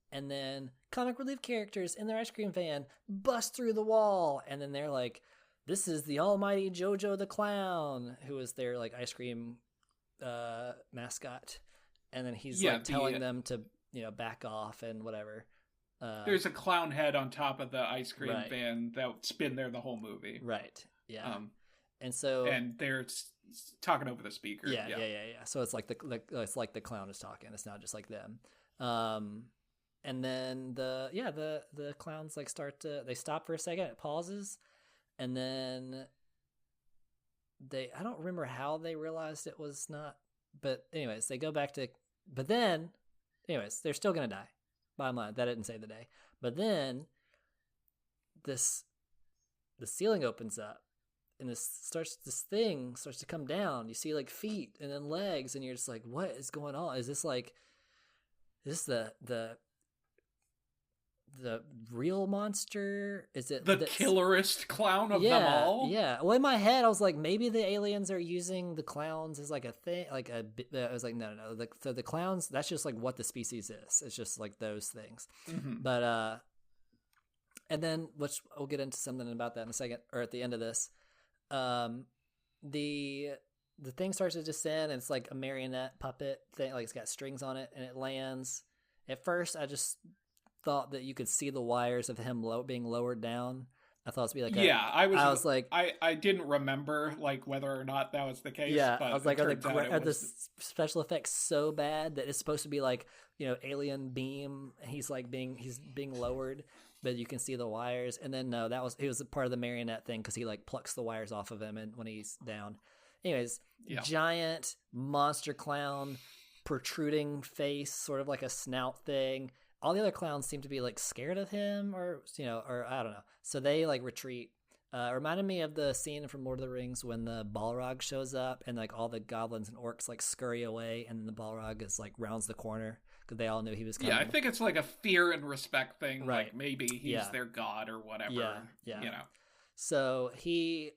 and then comic relief characters in their ice cream van bust through the wall, and then they're like, this is the almighty Jojo the Clown, who is their like ice cream mascot, and then he's telling them to back off and whatever. There's a clown head on top of the ice cream van that's been there the whole movie. Right. Yeah. And they're talking over the speaker. Yeah. So it's like the clown is talking. It's not just like them. And then the clowns like they stop for a second. It pauses. And then I don't remember how they realized it was not, but anyways, they go back to, but then, anyways, they're still going to die. Bottom line, that didn't save the day. But then the ceiling opens up, and this thing starts to come down. You see like feet and then legs, and you're just like, what is going on? Is this the real monster? Is it the killerest clown of them all? Yeah. Well, in my head, I was like, maybe the aliens are using the clowns as like a thing. Like I was like, no. The clowns, that's just like what the species is. It's just like those things. Mm-hmm. But and then which we'll get into something about that in a second, or at the end of this. The thing starts to descend, and it's like a marionette puppet thing. Like it's got strings on it, and it lands. At first, I just thought that you could see the wires of him being lowered down, I thought it was to be like yeah, I was like, I didn't remember like whether or not that was the case. yeah, but I was like, are the was... special effects so bad that it's supposed to be like, you know, alien beam? He's being lowered, but you can see the wires. And then no, it was a part of the marionette thing because he like plucks the wires off of him and when he's down. Anyways, giant monster clown, protruding face, sort of like a snout thing. All the other clowns seem to be like scared of him, or you know, or I don't know. So they like retreat. Reminded me of the scene from Lord of the Rings when the Balrog shows up and like all the goblins and orcs like scurry away, and then the Balrog is like rounds the corner because they all knew he was coming. Yeah, I think it's like a fear and respect thing. Right. Like maybe he's their god or whatever. Yeah. You know. So to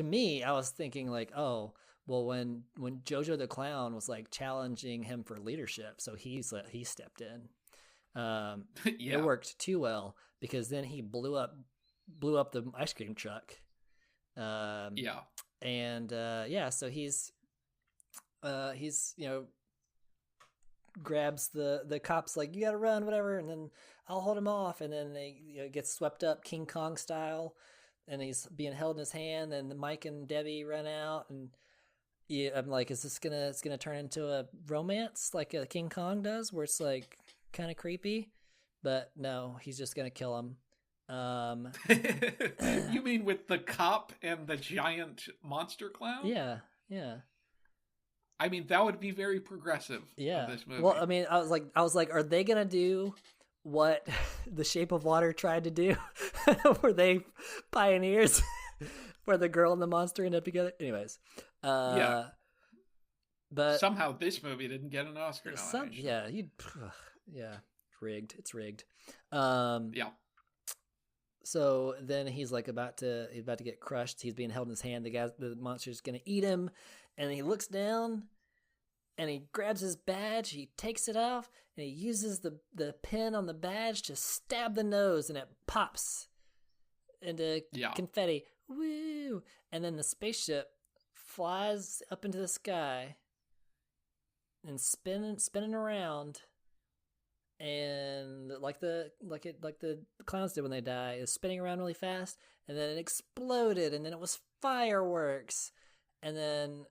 me, I was thinking like, oh, well, when Jojo the Clown was like challenging him for leadership, so he stepped in. It worked too well because then he blew up the ice cream truck. So he's you know, grabs the cops like, you gotta run, whatever, and then I'll hold him off, and then they, you know, get swept up King Kong style, and he's being held in his hand, and Mike and Debbie run out, and yeah, I'm like, is this gonna turn into a romance like a King Kong does, where it's like kind of creepy? But no, he's just gonna kill him. You mean with the cop and the giant monster clown? Yeah. I mean, that would be very progressive. Yeah. Of this movie. Well, I mean, I was like, are they gonna do what The Shape of Water tried to do? Were they pioneers? Where the girl and the monster end up together? Anyways. But somehow this movie didn't get an Oscar nomination. It's rigged. So then he's like about to get crushed. He's being held in his hand. The monster's gonna eat him, and he looks down, and he grabs his badge. He takes it off, and he uses the pin on the badge to stab the nose, and it pops into confetti. Woo! And then the spaceship flies up into the sky and spinning around, and like the clowns did when they die, is spinning around really fast, and then it exploded, and then it was fireworks, and then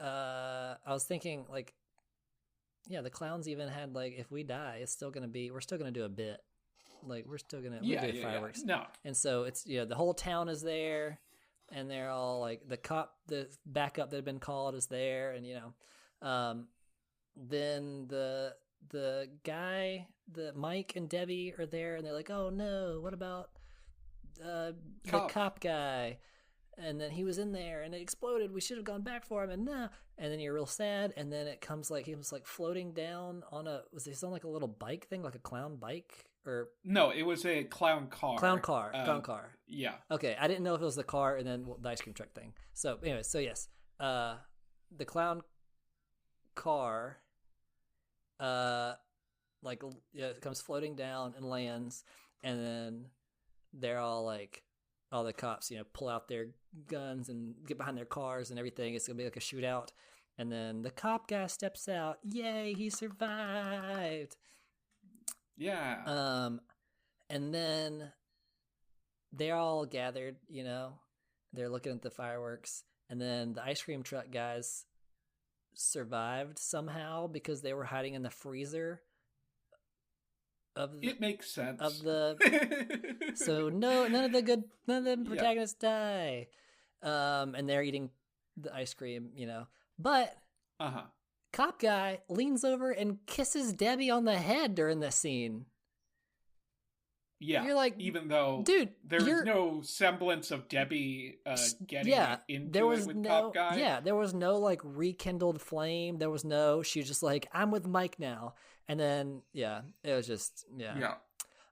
I was thinking like, yeah, the clowns even had like, if we die, we're still gonna do a bit. Like we're still gonna do fireworks. No. And so it's, you know, the whole town is there, and they're all like, the backup that had been called is there, and you know, then the Mike and Debbie are there, and they're like, oh no, what about the cop guy? And then he was in there and it exploded. We should have gone back for him, and no. And then you're real sad, and then it comes like he was like floating down on was he on like a little bike thing, like a clown bike? Or no, it was a clown car. Clown car. Yeah. Okay, I didn't know if it was the car and then the ice cream truck thing. So anyway, so yes, the clown car, it comes floating down and lands, and then they're all like, all the cops, you know, pull out their guns and get behind their cars and everything. It's gonna be like a shootout, and then the cop guy steps out. Yay, he survived. Yeah. And then they're all gathered, you know, they're looking at the fireworks, and then the ice cream truck guys survived somehow because they were hiding in the freezer it makes sense. So none of the protagonists die. And they're eating the ice cream, you know. But cop guy leans over and kisses Debbie on the head during this scene. Yeah, you're like, even though, dude, there's no semblance of Debbie getting into it with cop guy. Yeah, there was no like rekindled flame. There was no. She was just like, I'm with Mike now, and then it was just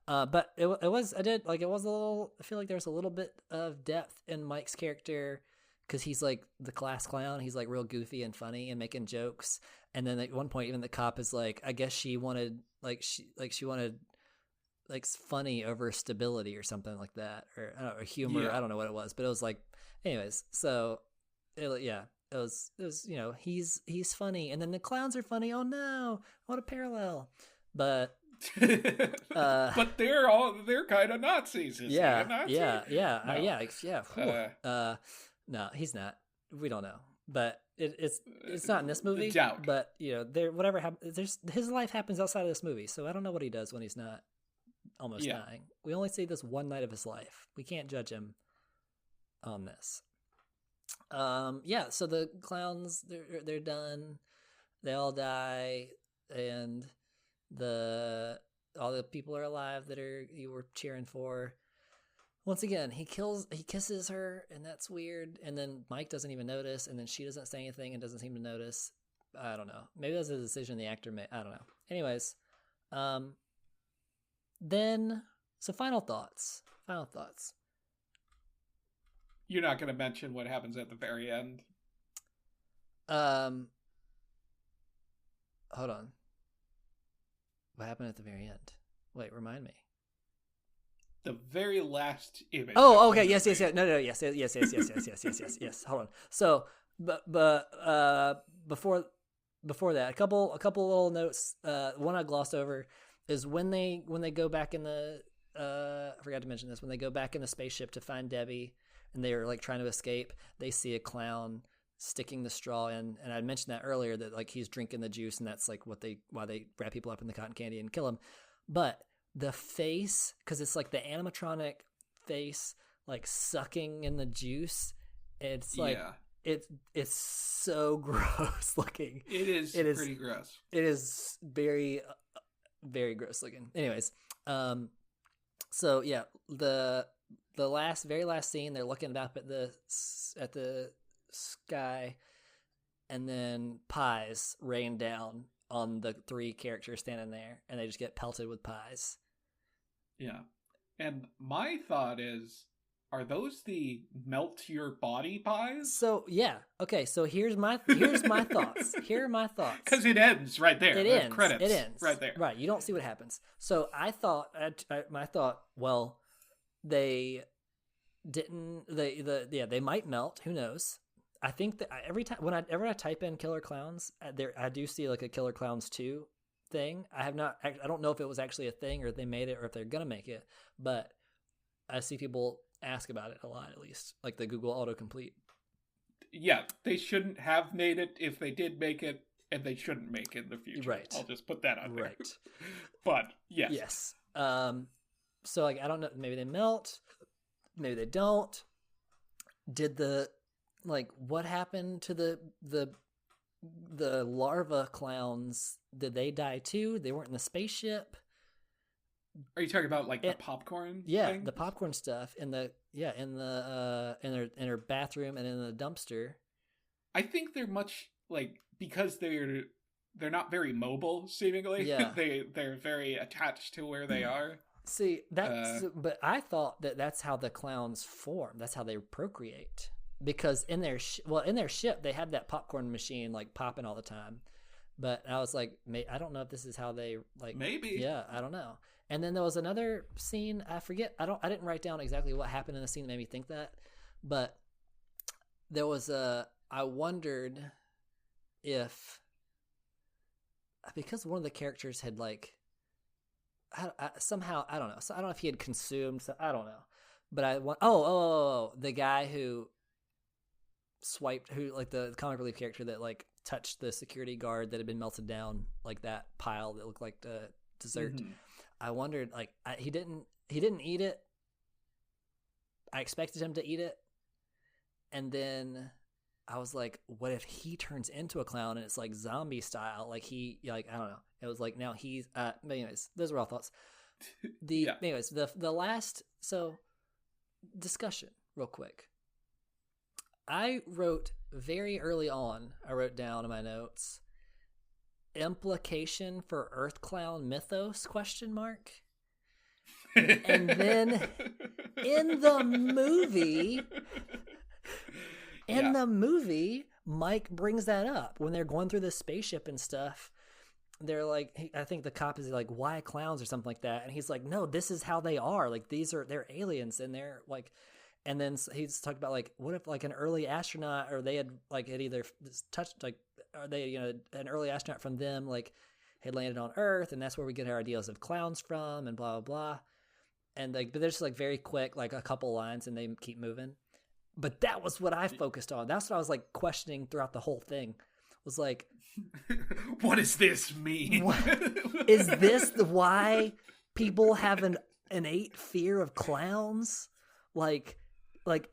but it was a little. I feel like there's a little bit of depth in Mike's character because he's like the class clown. He's like real goofy and funny and making jokes. And then at one point, even the cop is like, I guess she wanted funny over stability or something like that, or I don't know, humor. I don't know what it was, but it was like, anyways. So, it was you know, he's funny, and then the clowns are funny. Oh no, what a parallel! But But they're kind of Nazis. Is he a Nazi? No. No, he's not. We don't know, but it's not in this movie. Doubt. But whatever happens, his life happens outside of this movie, so I don't know what he does when he's not almost dying. We only see this one night of his life. We can't judge him on this. So the clowns, they're done. They all die, and all the people are alive that you were cheering for. Once again, he kisses her, and that's weird. And then Mike doesn't even notice, and then she doesn't say anything and doesn't seem to notice. I don't know. Maybe that's a decision the actor made. I don't know. Anyways, then final thoughts. You're not going to mention what happens at the very end. Hold on. What happened at the very end? Wait, remind me. The very last image. Oh, okay. Yes. No. Yes. Hold on. So, but before that, a couple little notes. One I glossed over is when they go back in the. I forgot to mention this. When they go back in the spaceship to find Debbie, and they are like trying to escape, they see a clown sticking the straw in, and I mentioned that earlier that like he's drinking the juice, and that's like why they wrap people up in the cotton candy and kill him. But the face, because it's like the animatronic face like sucking in the juice, it's like it's so gross looking. It is pretty gross. It is very very gross looking. Anyways, so yeah, the very last scene, they're looking up at the sky, and then pies rain down on the three characters standing there, and they just get pelted with pies. Yeah. And my thought is, are those the melt your body pies? So yeah. Okay, so here's my thoughts. Here are my thoughts. Because it ends right there. It ends. Credits. It ends. Right there. Right. You don't see what happens. So I thought, well, they didn't, they might melt. Who knows? I think that every time, whenever I type in Killer Klowns, I do see like a Killer Klowns 2 thing. I don't know if it was actually a thing or if they made it or if they're going to make it, but I see people ask about it a lot, at least, like the Google autocomplete. Yeah, they shouldn't have made it if they did make it, and they shouldn't make it in the future. Right. I'll just put that on there. Right. But, yes. Yes. So, like, I don't know, maybe they melt, maybe they don't. What happened to the larva clowns? Did they die too? They weren't in the spaceship. Are you talking about like the popcorn? Yeah, thing? the popcorn stuff in her bathroom and in the dumpster. I think they're much like, because they're not very mobile seemingly. Yeah. they're very attached to where they are. See, but I thought that's how the clowns form. That's how they procreate. Because in their ship, they have that popcorn machine like popping all the time. But I was like, I don't know if this is how they like. Maybe. Yeah, I don't know. And then there was another scene. I forget. I didn't write down exactly what happened in the scene that made me think that. But there was I wondered if, because one of the characters had like, somehow, I don't know. So I don't know if he had consumed. So I don't know. But the guy who like the comic relief character that like touched the security guard that had been melted down, like that pile that looked like dessert. Mm-hmm. I wondered, like, he didn't eat it. I expected him to eat it, and then I was like, what if he turns into a clown and it's like zombie style? Like I don't know. It was like, now he's but anyways, those were all thoughts. Anyways, the last discussion real quick. I wrote very early on, I wrote down in my notes, implication for Earth Clown mythos ? And then in the movie, Mike brings that up when they're going through the spaceship and stuff. They're like, I think the cop is like, why clowns or something like that, and he's like, no, this is how they are. Like, they're aliens, and they're like. And then he's talked about, like, what if, like, an early astronaut, or they had either touched, like, are they, an early astronaut from them, like, had landed on Earth, and that's where we get our ideas of clowns from, and blah, blah, blah. And like, but they're just like very quick, like a couple lines, and they keep moving. But that was what I focused on. That's what I was like questioning throughout the whole thing. Was like, what does this mean? Is this why people have an innate fear of clowns? Like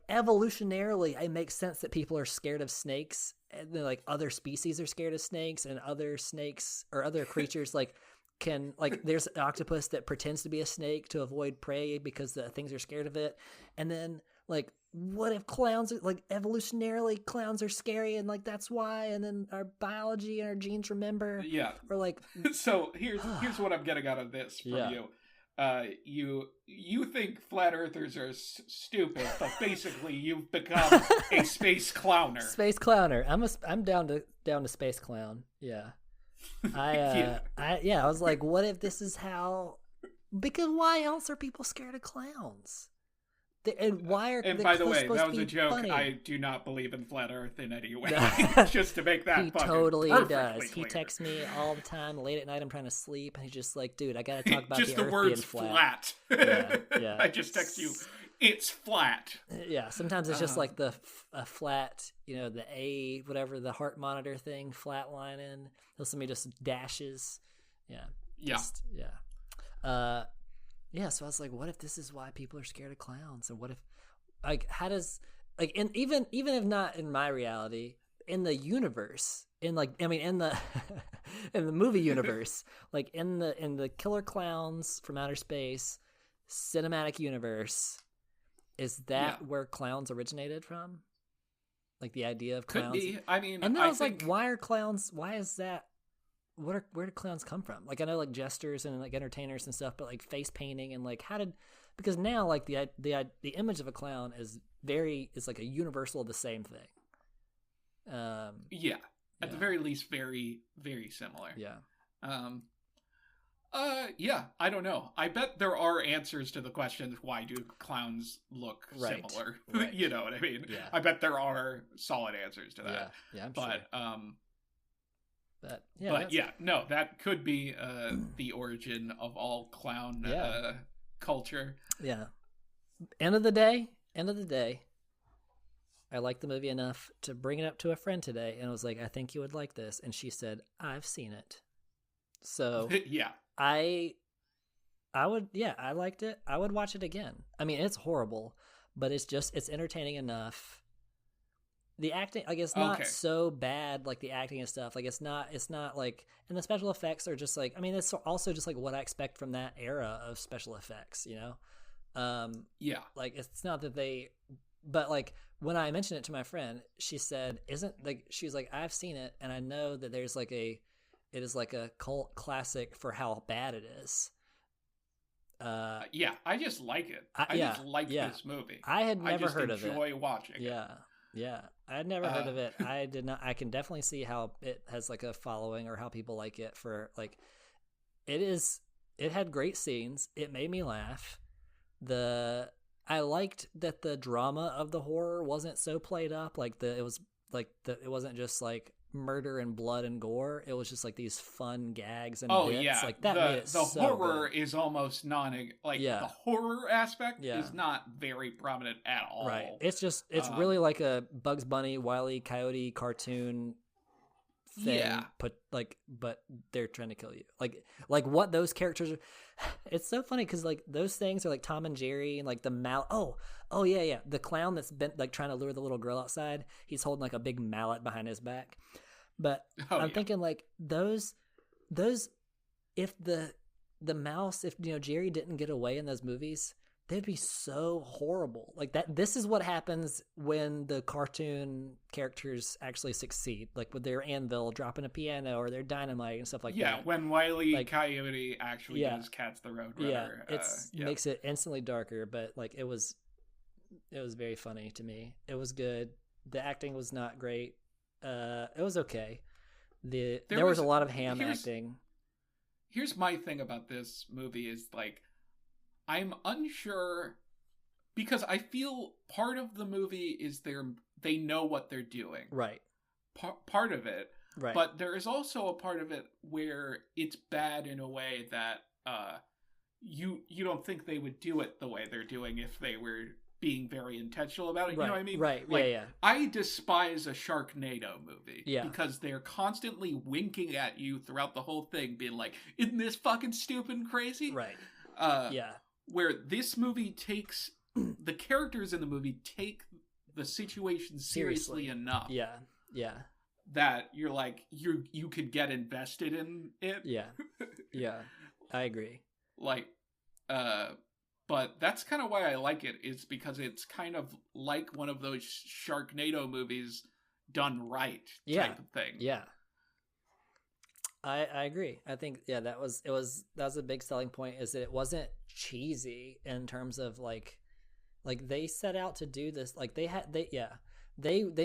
evolutionarily, it makes sense that people are scared of snakes, and then like other species are scared of snakes, and other snakes or other creatures like can like there's an octopus that pretends to be a snake to avoid prey because the things are scared of it. And then like, what if clowns are like evolutionarily clowns are scary and like that's why, and then our biology and our genes remember. Yeah. Or like so here's what I'm getting out of this from you. You think flat earthers are stupid, but basically you've become a space clowner. Space clowner. I'm down to space clown. Yeah. I was like, what if this is how? Because why else are people scared of clowns? And why are? And by the way, that was a joke. Funny? I do not believe in flat Earth in any way. Just to make that he totally does. Clear. He texts me all the time, late at night. I'm trying to sleep, and he's just like, "Dude, I gotta talk about just the the Earth words being flat." Yeah. I just text you. It's flat. Yeah. Sometimes it's just like the flat, the A whatever the heart monitor thing, flat line in. He'll send me just dashes. Yeah. Yeah, so I was like, what if this is why people are scared of clowns? And what if, like, how does, like, and even if not in my reality, in the universe, in the in the movie universe, like in the Killer Clowns from Outer Space cinematic universe, is that where clowns originated from? Like the idea of clowns? Could be. I mean, and then I was like, why are clowns? Why is that? Where do clowns come from? Like I know like jesters and like entertainers and stuff, but like face painting and like because now like the image of a clown is like a universal the same thing. At the very least, very very similar. Yeah. I don't know. I bet there are answers to the questions. Why do clowns look similar? Right. You know what I mean? Yeah. I bet there are solid answers to that. Yeah, I'm sure. No, that could be the origin of all clown culture. Yeah. End of the day, I liked the movie enough to bring it up to a friend today, and I was like, I think you would like this, and she said, I've seen it. So yeah, I liked it. I would watch it again. I mean, it's horrible, but it's entertaining enough. The acting, like, it's not so bad, like, the acting and stuff. Like, it's not like, and the special effects are just, like, I mean, it's also just, like, what I expect from that era of special effects, you know? Like, it's not that but, like, when I mentioned it to my friend, she said, she was like, I've seen it, and I know that it is, like, a cult classic for how bad it is. I just like it. I just like this movie. I had never heard of it. I just enjoy watching it. Yeah, I had never heard of it. I did not. I can definitely see how it has like a following or how people like it for like. It had great scenes. It made me laugh. I liked that the drama of the horror wasn't so played up. It wasn't just like murder and blood and gore. It was just like these fun gags and bits. Like that made it the so horror good. is almost the horror aspect is not very prominent at all. Right. It's really like a Bugs Bunny, Wile E. Coyote cartoon thing. Yeah. But they're trying to kill you. Like what those characters are. It's so funny because like those things are like Tom and Jerry and like the mallet. Oh yeah. The clown that's been like trying to lure the little girl outside. He's holding like a big mallet behind his back. But I'm thinking like those if the mouse, if Jerry didn't get away in those movies, they'd be so horrible. Like that. This is what happens when the cartoon characters actually succeed, like with their anvil dropping a piano or their dynamite and stuff like that. Yeah, when Wile E. Coyote actually does Cat's the Roadrunner. Yeah, makes it instantly darker, but like it was very funny to me. It was good. The acting was not great. It was okay. There was a lot of ham acting. Here's my thing about this movie is like, I'm unsure because I feel part of the movie is they know what they're doing. Right. Part of it, Right. But there is also a part of it where it's bad in a way that you don't think they would do it the way they're doing if they were being very intentional about it. Right. You know what I mean? Right. Like, yeah. I despise a Sharknado movie. Yeah. Because they're constantly winking at you throughout the whole thing, being like, isn't this fucking stupid and crazy? Right. Yeah. Where this movie takes... the characters in the movie take the situation seriously enough. Yeah. Yeah. That you're like, you could get invested in it. Yeah. Yeah. I agree. Like, but that's kind of why I like it, is because it's kind of like one of those Sharknado movies done right type of thing. Yeah. I agree. I think, that was a big selling point, is that it wasn't cheesy in terms of like they set out to do this. Like they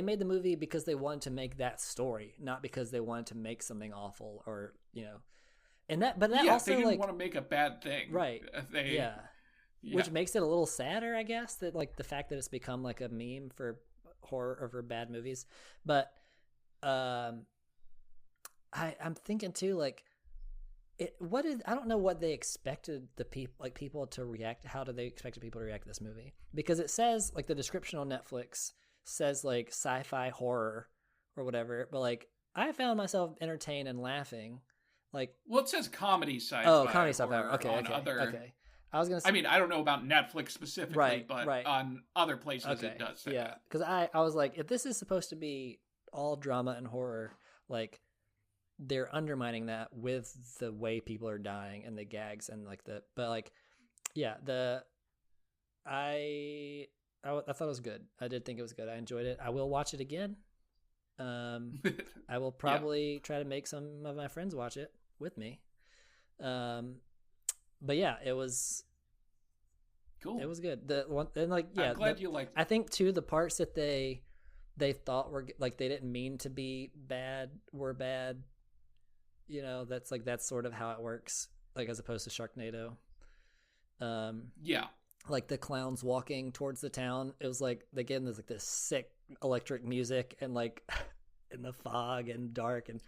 made the movie because they wanted to make that story, not because they wanted to make something awful or, and that also, they didn't like, want to make a bad thing. Right. Which makes it a little sadder, I guess, that like the fact that it's become like a meme for horror or for bad movies. But I'm thinking too, like, I don't know what they expected people to react. How do they expect people to react to this movie? Because it says, like, the description on Netflix says like sci-fi horror or whatever, but like I found myself entertained and laughing. Like, well, it says comedy sci-fi. Oh, comedy sci-fi. Okay. I was gonna say, I mean, I don't know about Netflix specifically, but on other places it does say that. Because I was like, if this is supposed to be all drama and horror, like, they're undermining that with the way people are dying and the gags and like I thought it was good. I did think it was good. I enjoyed it. I will watch it again. I will probably try to make some of my friends watch it with me. But yeah, it was cool. It was good. The one, and like, I'm glad you liked it. I think too, the parts that they thought were like, they didn't mean to be bad were bad. That's sort of how it works. Like, as opposed to Sharknado. Like the clowns walking towards the town. It was like, again, there's like this sick electric music and like in the fog and dark, and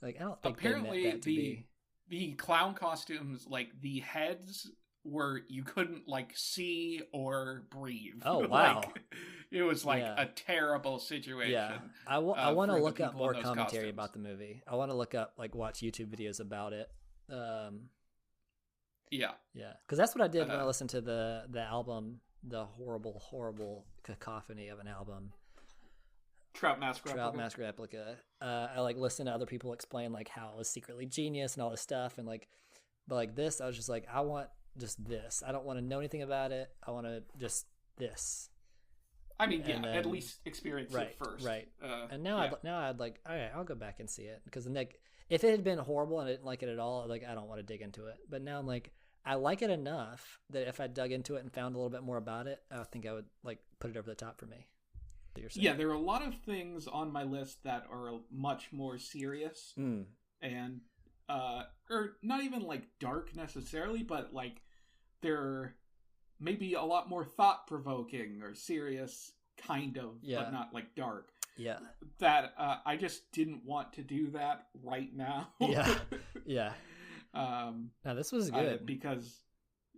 like, I don't think apparently they meant that to be. The clown costumes, like the heads were, you couldn't like see or breathe. Oh wow. Like, it was like a terrible situation. Yeah. I want to look up more commentary about the movie. I want to watch YouTube videos about it. Yeah, because that's what I did when I listened to the album, the horrible cacophony of an album, Trout Mask Replica. I like listened to other people explain like how it was secretly genius and all this stuff, and like, but like this, I was just like, I want just this. I don't want to know anything about it. I want to just this. I mean, then, at least experience it first. Right. And now I'd like, all right, I'll go back and see it, because like, if it had been horrible and I didn't like it at all, like, I don't want to dig into it. But now I'm like, I like it enough that if I dug into it and found a little bit more about it, I think I would like put it over the top for me. Yeah, there are a lot of things on my list that are much more serious and or not even like dark necessarily, but like they're maybe a lot more thought-provoking or serious kind of, but not like dark. Yeah. That I just didn't want to do that right now. Yeah. Now this was good because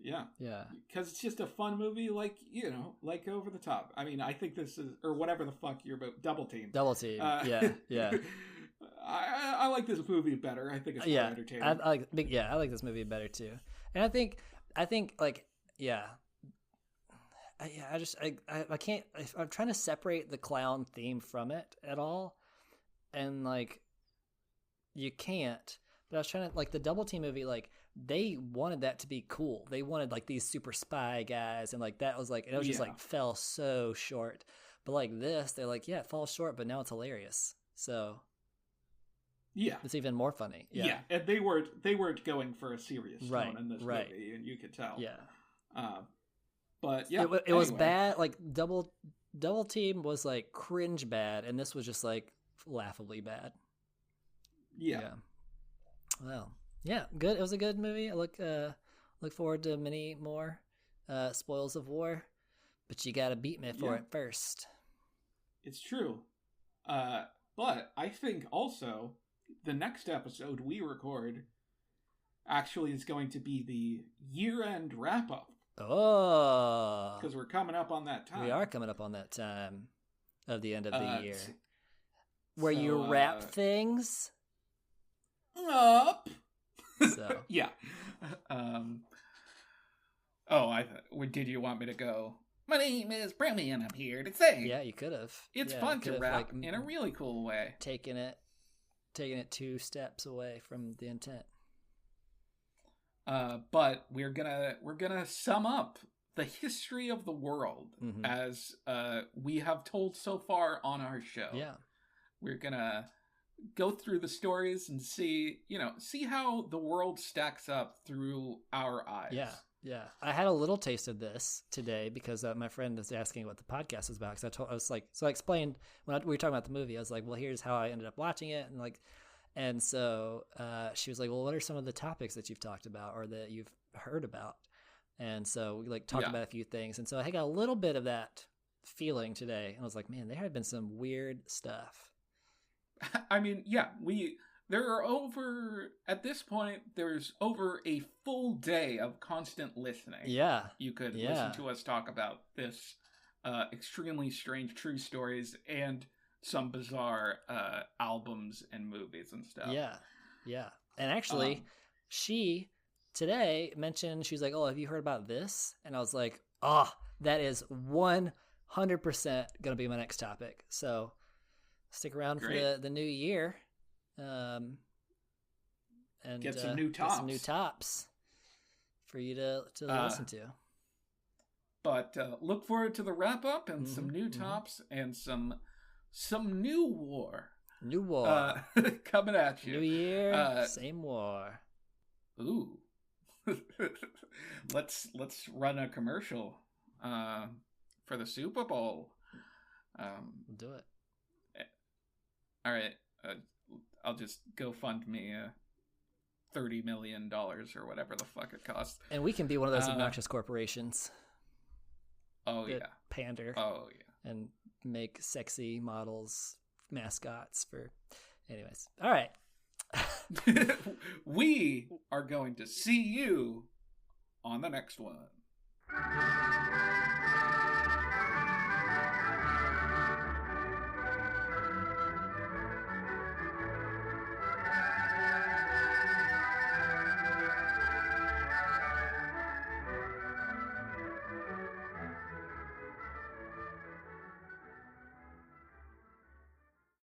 it's just a fun movie, like, like Over the Top. I mean, I think this is, or whatever the fuck you're about, Double Team. Yeah. I like this movie better. I think it's more entertaining. I like this movie better too. And I think like, I can't, I'm trying to separate the clown theme from it at all, and like, you can't. But I was trying to, like, the Double Team movie, like, they wanted that to be cool. They wanted like these super spy guys, and like that was like, it was just like fell so short. But like this, they're like, it falls short, but now it's hilarious. So it's even more funny. And they weren't going for a serious tone in this movie, and you could tell. But it was bad. Like Double Team was like cringe bad, and this was just like laughably bad. Well, good. It was a good movie. I look forward to many more Spoils of War, but you gotta beat me for it first. It's true. But I think also the next episode we record actually is going to be the year-end wrap-up. Oh. Because we're coming up on that time. We are coming up on that time of the end of the year. Where you wrap things up. So. Yeah. Did you want me to go? My name is Broomy, and I'm here to say. Yeah, you could have. It's fun to rap in a really cool way. Taking it 2 steps away from the intent. But we're gonna sum up the history of the world as we have told so far on our show. Yeah, we're gonna go through the stories and see how the world stacks up through our eyes. Yeah. I had a little taste of this today because my friend was asking what the podcast was about. Because I explained when we were talking about the movie. I was like, well, here's how I ended up watching it, and so she was like, well, what are some of the topics that you've talked about or that you've heard about? And so we talked about a few things. And so I got a little bit of that feeling today. And I was like, man, there had been some weird stuff. I mean, there's over a full day of constant listening. Yeah. You could listen to us talk about this extremely strange true stories and some bizarre albums and movies and stuff. Yeah. And actually, she today mentioned, she's like, oh, have you heard about this? And I was like, that is 100% going to be my next topic. So stick around for the new year. And get some new tops for you to listen to. But look forward to the wrap up and some new tops and some new war. New war coming at you. New year, same war. Ooh. Let's run a commercial for the Super Bowl. We'll do it. All right. I'll just GoFund me $30 million or whatever the fuck it costs. And we can be one of those obnoxious corporations. Oh, yeah. Pander. Oh, yeah. And make sexy models mascots for... Anyways. All right. We are going to see you on the next one.